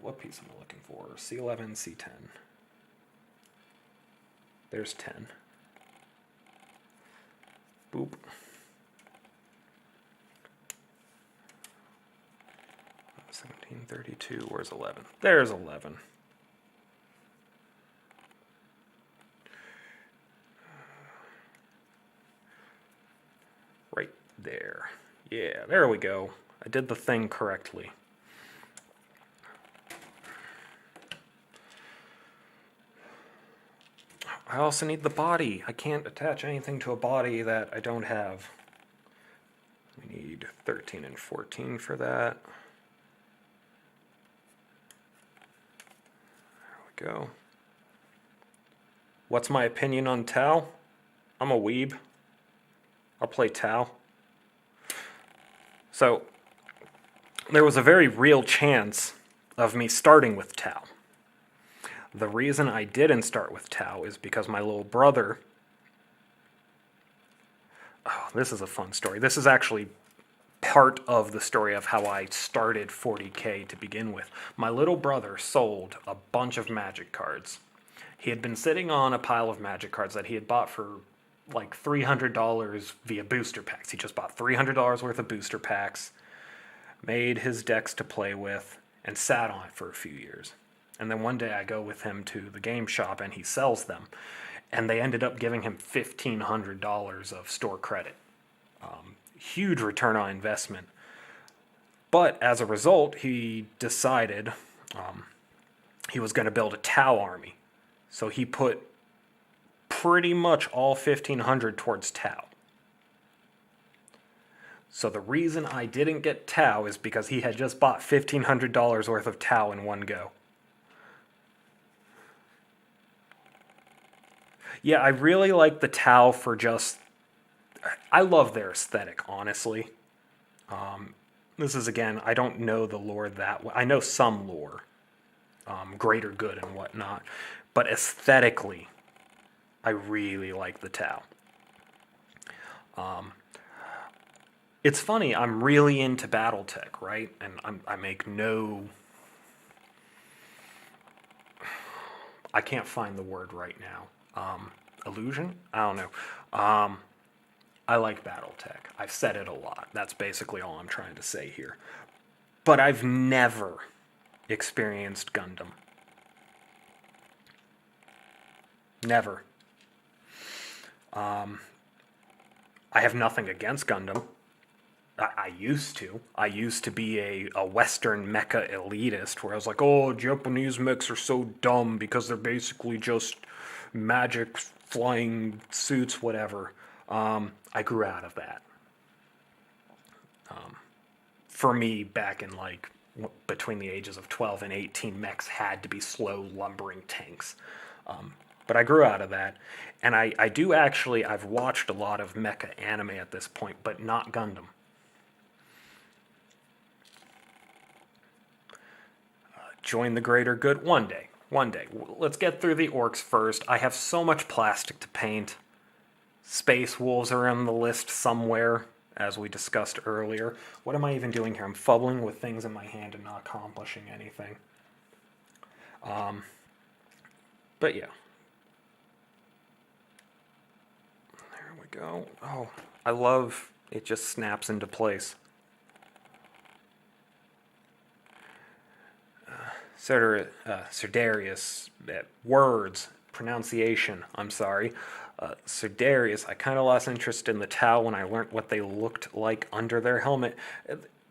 What piece am I looking for? C11, C10. There's 10. Boop. 1732. Where's 11? There's 11. Right there. Yeah, there we go. I did the thing correctly. I also need the body. I can't attach anything to a body that I don't have. We need 13 and 14 for that. There we go. What's my opinion on Tau? I'm a weeb. I'll play Tau. So, there was a very real chance of me starting with Tau. The reason I didn't start with Tau is because my little brother... Oh, this is a fun story. This is actually part of the story of how I started 40K to begin with. My little brother sold a bunch of Magic cards. He had been sitting on a pile of Magic cards that he had bought for like $300 via booster packs. He just bought $300 worth of booster packs, made his decks to play with, and sat on it for a few years. And then one day I go with him to the game shop and he sells them. And they ended up giving him $1,500 of store credit. Huge return on investment. But as a result, he decided he was going to build a Tau army. So he put pretty much all $1,500 towards Tau. So the reason I didn't get Tau is because he had just bought $1,500 worth of Tau in one go. Yeah, I really like the Tau for just... I love their aesthetic, honestly. This is, again, I don't know the lore that well. I know some lore, greater good and whatnot. But aesthetically, I really like the Tau. It's funny, I'm really into Battletech, right? And I make no... I can't find the word right now. Illusion? I don't know. I like Battletech. I've said it a lot. That's basically all I'm trying to say here. But I've never experienced Gundam. Never. I have nothing against Gundam. I used to. I used to be a Western mecha elitist where I was like, oh, Japanese mechs are so dumb because they're basically just magic, flying suits, whatever. I grew out of that. For me, back in like between the ages of 12 and 18, mechs had to be slow, lumbering tanks. But I grew out of that. And I do actually, I've watched a lot of mecha anime at this point, but not Gundam. Join the greater good one day. One day. Let's get through the Orks first. I have so much plastic to paint. Space Wolves are on the list somewhere, as we discussed earlier. What am I even doing here? I'm fumbling with things in my hand and not accomplishing anything. But yeah. There we go. Oh, I love it just snaps into place. Cerdarius, words, pronunciation, I'm sorry. Cerdarius, I kind of lost interest in the Tau when I learned what they looked like under their helmet.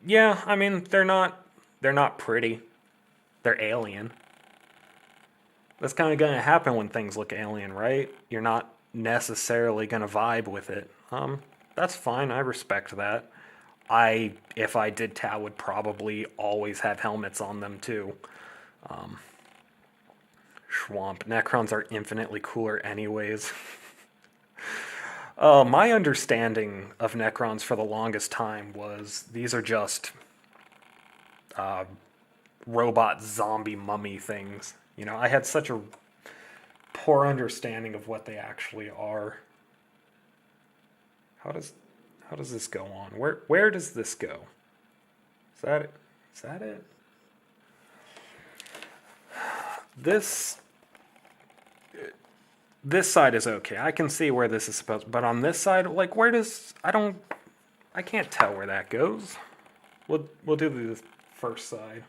Yeah, I mean, they're not pretty. They're alien. That's kind of going to happen when things look alien, right? You're not necessarily going to vibe with it. That's fine, I respect that. If I did Tau, would probably always have helmets on them too. Schwamp. Necrons are infinitely cooler anyways. My understanding of Necrons for the longest time was these are just robot zombie mummy things. You know, I had such a poor understanding of what they actually are. How does this go on? Where does this go? Is that it? Is that it? This side is okay. I can see where this is supposed, but on this side, like where does I can't tell where that goes. We'll do the first side.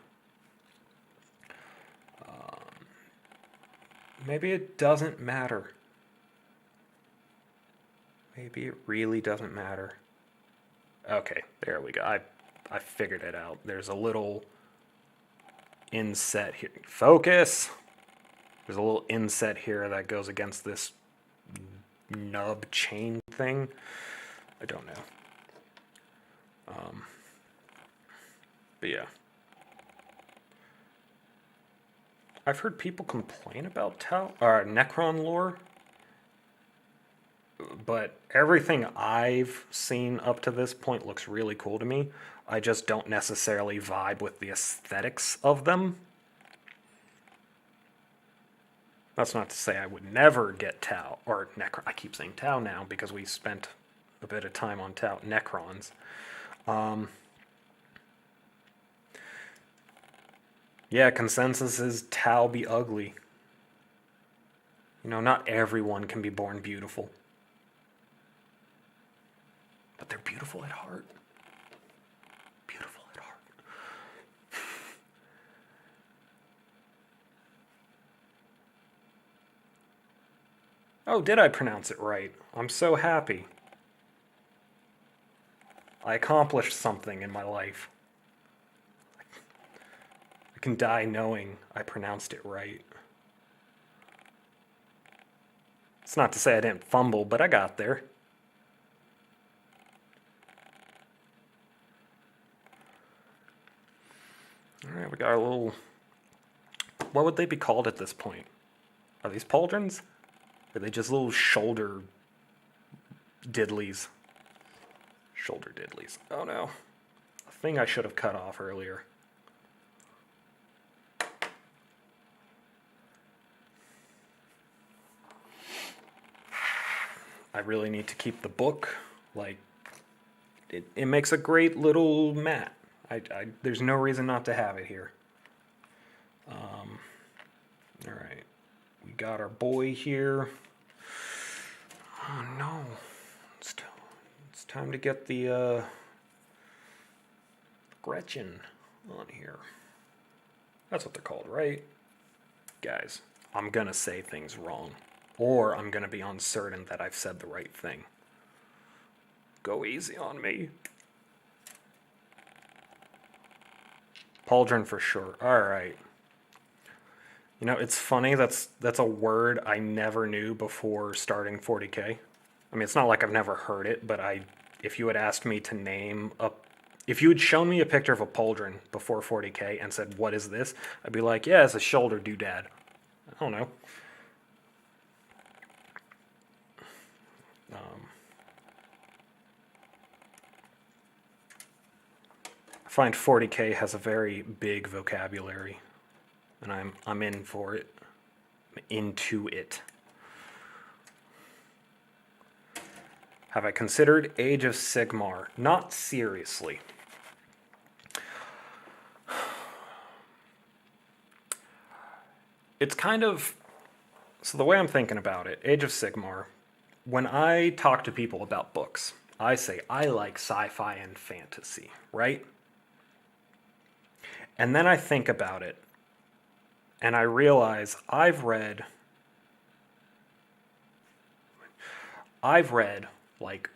Maybe it doesn't matter. Maybe it really doesn't matter. Okay, there we go. I figured it out. There's a little inset here. Focus! There's a little inset here that goes against this nub chain thing. I don't know. But yeah. I've heard people complain about Necron lore, but everything I've seen up to this point looks really cool to me. I just don't necessarily vibe with the aesthetics of them. That's not to say I would never get Tau, or Necron. I keep saying Tau now because we spent a bit of time on Tau Necrons. Yeah, consensus is Tau be ugly. You know, not everyone can be born beautiful. But they're beautiful at heart. Beautiful at heart. Oh, did I pronounce it right? I'm so happy. I accomplished something in my life. I can die knowing I pronounced it right. It's not to say I didn't fumble, but I got there. Alright, we got our little... What would they be called at this point? Are these pauldrons? Or are they just little shoulder diddlies? Shoulder diddlies. Oh no. A thing I should have cut off earlier. I really need to keep the book. Like, it makes a great little mat. There's no reason not to have it here. Alright. We got our boy here. Oh no. It's time to get the Gretchen on here. That's what they're called, right? Guys, I'm gonna say things wrong. Or I'm gonna be uncertain that I've said the right thing. Go easy on me. Pauldron for sure. Alright. You know, it's funny, that's a word I never knew before starting 40K. I mean, it's not like I've never heard it, but if you had asked me to name if you had shown me a picture of a pauldron before 40K and said, what is this? I'd be like, yeah, it's a shoulder doodad. I don't know. I find 40K has a very big vocabulary, and I'm in for it. I'm into it. Have I considered Age of Sigmar? Not seriously. It's kind of... So the way I'm thinking about it, Age of Sigmar, when I talk to people about books, I say I like sci-fi and fantasy, right? And then I think about it, and I realize I've read like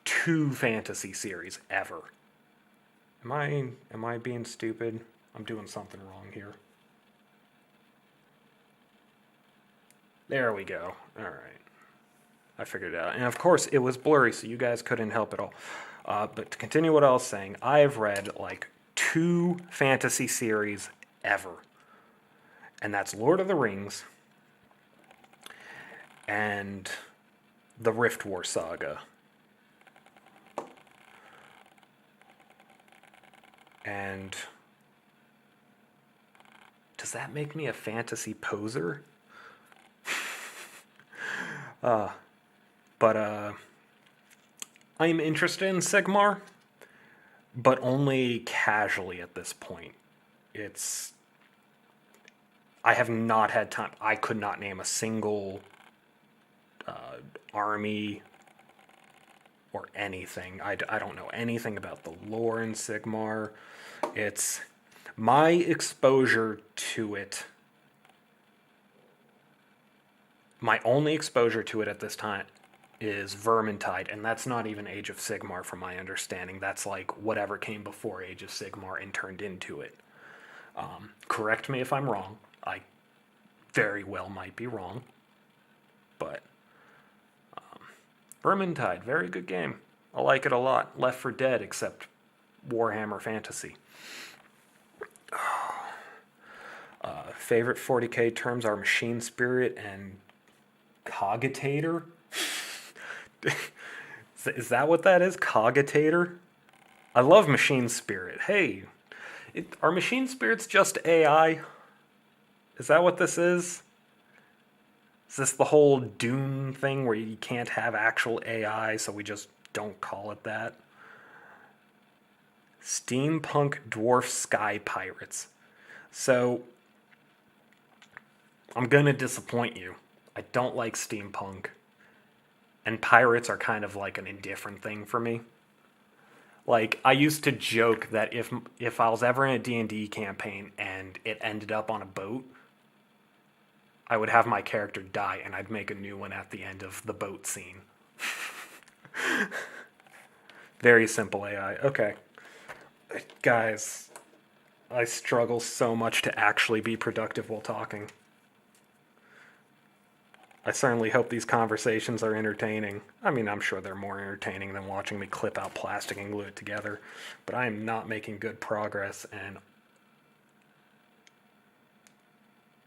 2 fantasy series ever. Am I being stupid? I'm doing something wrong here. There we go. All right. I figured it out. And of course, it was blurry, so you guys couldn't help at all. But to continue what I was saying, I have read like 2 fantasy series ever. And that's Lord of the Rings and the Rift War saga. And does that make me a fantasy poser? But I'm interested in Sigmar, but only casually at this point. I have not had time. I could not name a single army or anything. I don't know anything about the lore in Sigmar. It's my exposure to it. My only exposure to it at this time is Vermintide, and that's not even Age of Sigmar from my understanding. That's like whatever came before Age of Sigmar and turned into it. Correct me if I'm wrong. I very well might be wrong. But Vermintide, very good game. I like it a lot. Left 4 Dead, except Warhammer Fantasy. Favorite 40k terms are Machine Spirit and Cogitator. Is that what that is? Cogitator? I love Machine Spirit. Hey, are Machine Spirits just AI? Is that what this is? Is this the whole Dune thing where you can't have actual AI, so we just don't call it that? Steampunk Dwarf Sky Pirates. So, I'm gonna disappoint you. I don't like steampunk. And pirates are kind of like an indifferent thing for me. Like, I used to joke that if I was ever in a D&D campaign and it ended up on a boat, I would have my character die and I'd make a new one at the end of the boat scene. Very simple AI. Okay. Guys, I struggle so much to actually be productive while talking. I certainly hope these conversations are entertaining. I mean, I'm sure they're more entertaining than watching me clip out plastic and glue it together, but I am not making good progress, and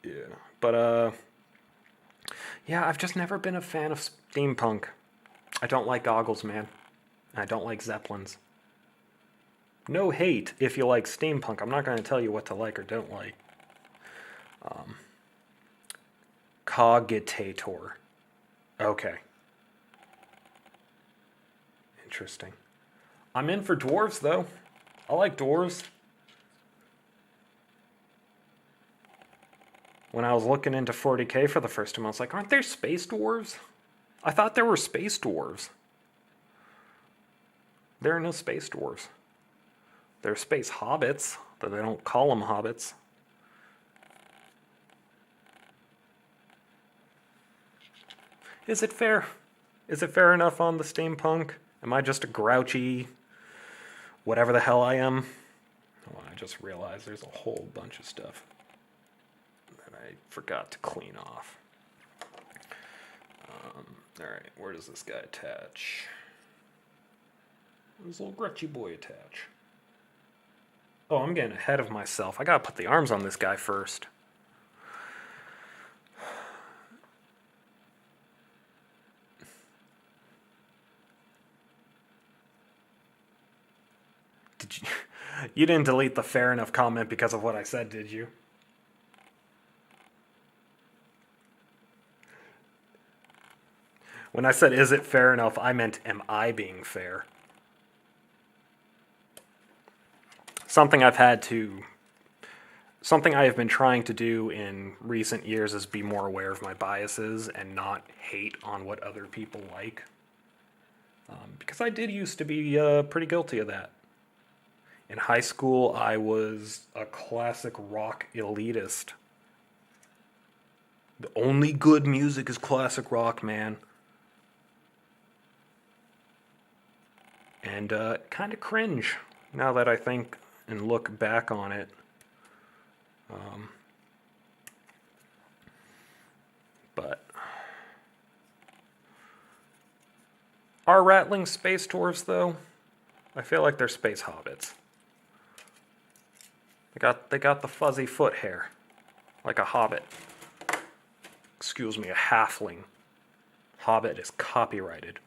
yeah. But yeah, I've just never been a fan of steampunk. I don't like goggles, man. I don't like zeppelins. No hate if you like steampunk. I'm not going to tell you what to like or don't like. Cogitator. Okay. Interesting. I'm in for dwarves, though. I like dwarves. When I was looking into 40k for the first time, I was like, aren't there space dwarves? I thought there were space dwarves. There are no space dwarves. There are space hobbits, but they don't call them hobbits. Is it fair? Is it fair enough on the steampunk? Am I just a grouchy whatever the hell I am? Oh, I just realized there's a whole bunch of stuff that I forgot to clean off. Alright, where does this guy attach? Where does little grouchy boy attach? Oh, I'm getting ahead of myself. I gotta put the arms on this guy first. Did you? You didn't delete the fair enough comment because of what I said, did you? When I said, is it fair enough, I meant, am I being fair? Something I have been trying to do in recent years is be more aware of my biases and not hate on what other people like. Because I did used to be pretty guilty of that. In high school, I was a classic rock elitist. The only good music is classic rock, man. And kind of cringe now that I think and look back on it. But are rattling space dwarves, though? I feel like they're space hobbits. They got the fuzzy foot hair, like a hobbit. Excuse me, a halfling. Hobbit is copyrighted.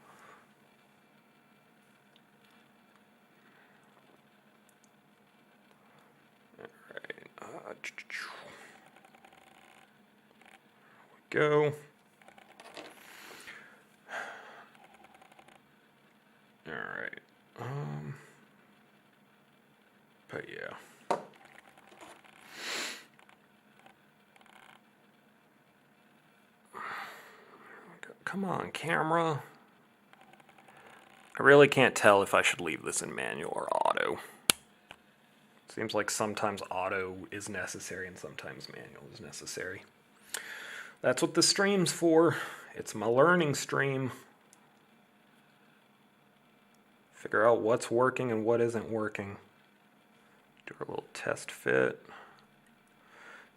Go. All right. But yeah. Come on, camera. I really can't tell if I should leave this in manual or auto. Seems like sometimes auto is necessary and sometimes manual is necessary. That's what the stream's for. It's my learning stream. Figure out what's working and what isn't working. Do a little test fit.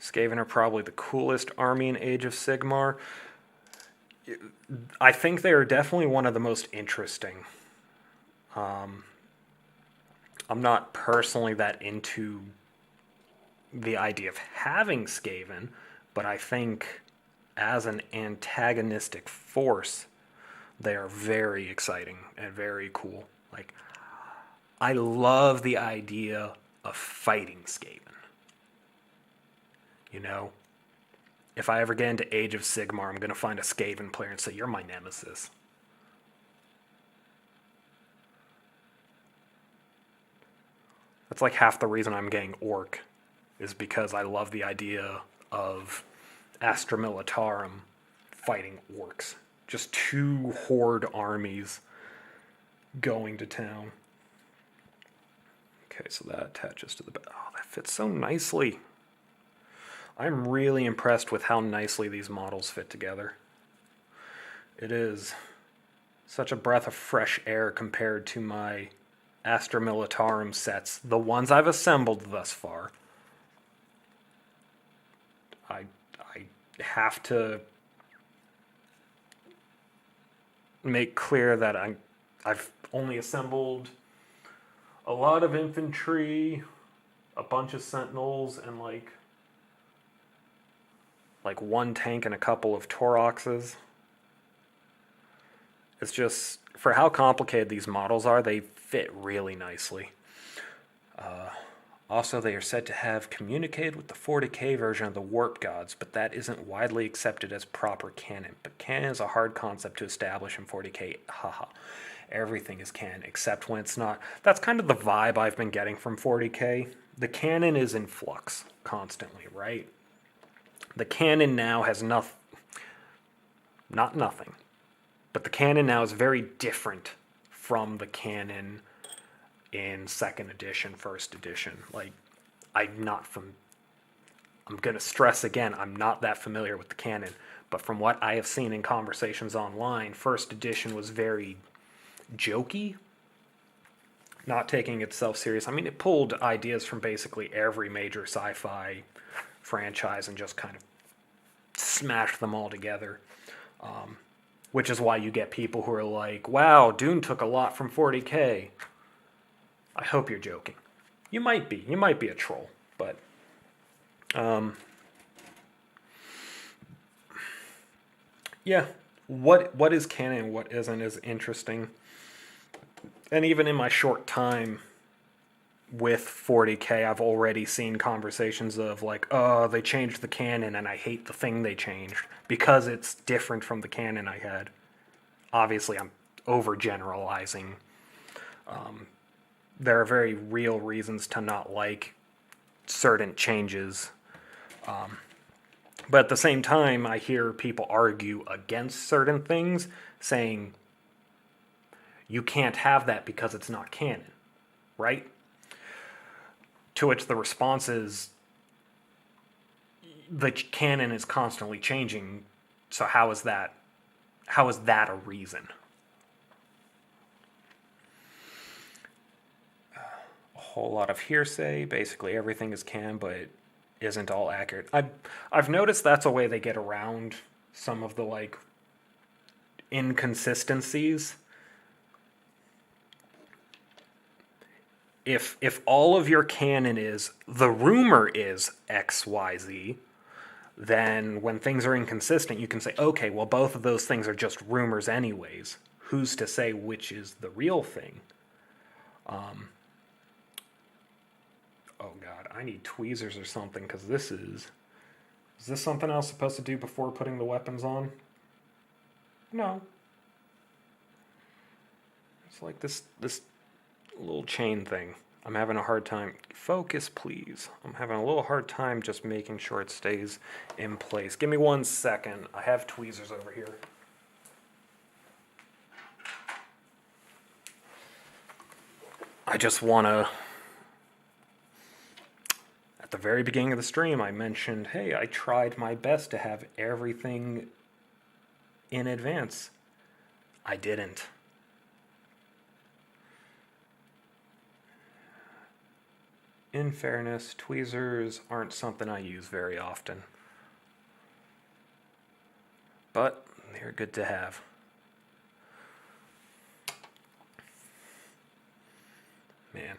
Skaven are probably the coolest army in Age of Sigmar. I think they are definitely one of the most interesting. I'm not personally that into the idea of having Skaven, but I think as an antagonistic force, they are very exciting and very cool. Like, I love the idea of fighting Skaven. You know? If I ever get into Age of Sigmar, I'm going to find a Skaven player and say, you're my nemesis. That's like half the reason I'm getting Orc, is because I love the idea of Astra Militarum fighting Orcs. Just two horde armies going to town. Okay, so that attaches to the back. Oh, that fits so nicely. I'm really impressed with how nicely these models fit together. It is such a breath of fresh air compared to my Astra Militarum sets, the ones I've assembled thus far. I have to make clear that I've only assembled a lot of infantry, a bunch of sentinels, and like one tank and a couple of Toroxes. It's just, for how complicated these models are, they fit really nicely. Also, they are said to have communicated with the 40k version of the Warp Gods, but that isn't widely accepted as proper canon. But canon is a hard concept to establish in 40k. Haha. Everything is canon, except when it's not. That's kind of the vibe I've been getting from 40k. The canon is in flux constantly, right? The canon now has not nothing, but the canon now is very different from the canon in 2nd edition, 1st edition. Like, I'm going to stress again, I'm not that familiar with the canon, but from what I have seen in conversations online, 1st edition was very jokey, not taking itself serious. I mean, it pulled ideas from basically every major sci-fi franchise and just kind of smashed them all together. Which is why you get people who are like, wow, Dune took a lot from 40k. I hope you're joking. You might be. You might be a troll. But, yeah, what is canon and what isn't is interesting. And even in my short time with 40k, I've already seen conversations of like, oh, they changed the canon and I hate the thing they changed because it's different from the canon I had. Obviously, I'm overgeneralizing. There are very real reasons to not like certain changes. But at the same time, I hear people argue against certain things, saying you can't have that because it's not canon, right? To which the response is, the canon is constantly changing, so how is that a reason? A whole lot of hearsay, basically everything is canon, but it isn't all accurate. I've noticed that's a way they get around some of the like inconsistencies. If all of your canon is, the rumor is XYZ, then when things are inconsistent, you can say, okay, well, both of those things are just rumors anyways. Who's to say which is the real thing? Oh God, I need tweezers or something, because is this something I was supposed to do before putting the weapons on? No. It's like this little chain thing. I'm having a hard time. Focus, please. I'm having a little hard time just making sure it stays in place. Give me 1 second. I have tweezers over here. I just want to... At the very beginning of the stream, I mentioned, hey, I tried my best to have everything in advance. I didn't. In fairness, tweezers aren't something I use very often. But they're good to have. Man.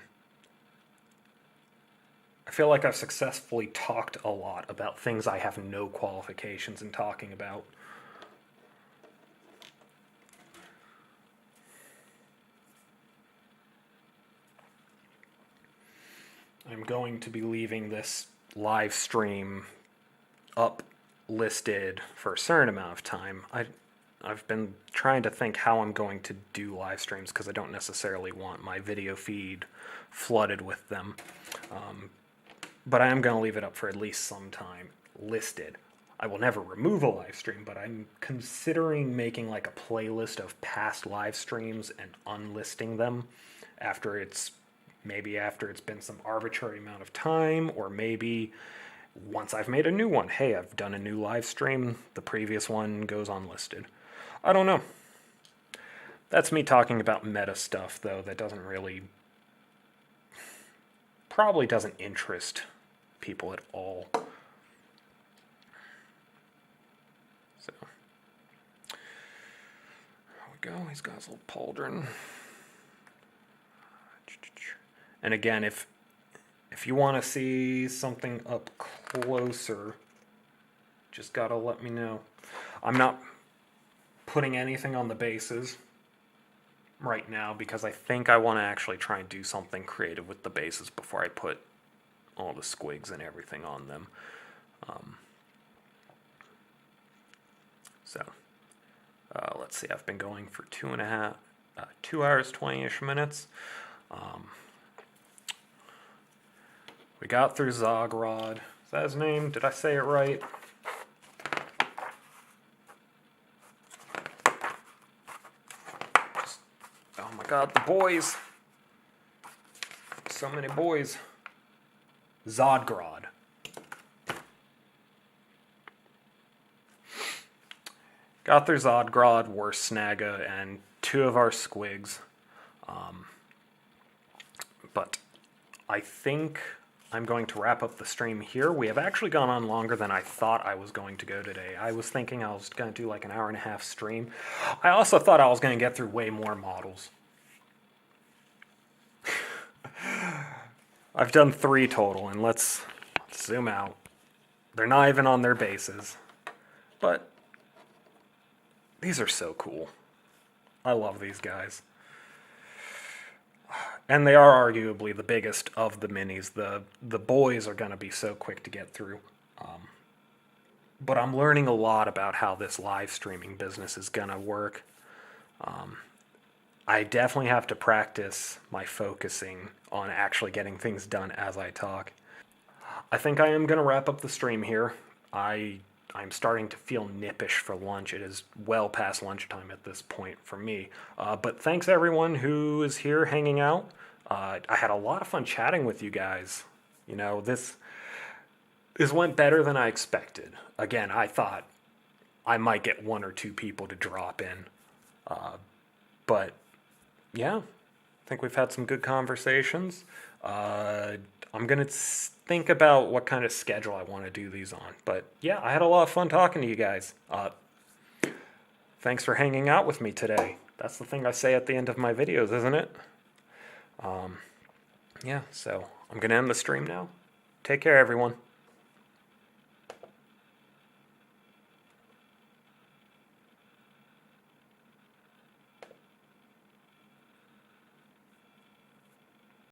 I feel like I've successfully talked a lot about things I have no qualifications in talking about. I'm going to be leaving this live stream up listed for a certain amount of time. I've been trying to think how I'm going to do live streams because I don't necessarily want my video feed flooded with them. But I am going to leave it up for at least some time listed. I will never remove a live stream, but I'm considering making like a playlist of past live streams and unlisting them after it's been some arbitrary amount of time, or maybe once I've made a new one. Hey, I've done a new live stream. The previous one goes unlisted. I don't know. That's me talking about meta stuff, though, that probably doesn't interest people at all. So, there we go. He's got his little pauldron. And again, if you want to see something up closer, just gotta let me know. I'm not putting anything on the bases right now because I think I want to actually try and do something creative with the bases before I put all the squigs and everything on them. Let's see. I've been going for 2 hours 20-ish minutes. We got through Zogrod. Is that his name? Did I say it right? Oh my god, the boys. So many boys. Zodgrod. Got through Zodgrod, worse Snaga, and 2 of our squigs. But I think I'm going to wrap up the stream here. We have actually gone on longer than I thought I was going to go today. I was thinking I was going to do like an hour and a half stream. I also thought I was going to get through way more models. I've done 3 total, and let's zoom out. They're not even on their bases. But these are so cool. I love these guys. And they are arguably the biggest of the minis. The boys are going to be so quick to get through. But I'm learning a lot about how this live streaming business is going to work. I definitely have to practice my focusing on actually getting things done as I talk. I think I am going to wrap up the stream here. I'm starting to feel nippish for lunch. It is well past lunchtime at this point for me. But thanks everyone who is here hanging out. I had a lot of fun chatting with you guys. You know, this went better than I expected. Again, I thought I might get 1 or 2 people to drop in. But yeah, I think we've had some good conversations. I'm going to think about what kind of schedule I want to do these on. But yeah, I had a lot of fun talking to you guys. Thanks for hanging out with me today. That's the thing I say at the end of my videos, isn't it? Yeah, so I'm going to end the stream now. Take care, everyone.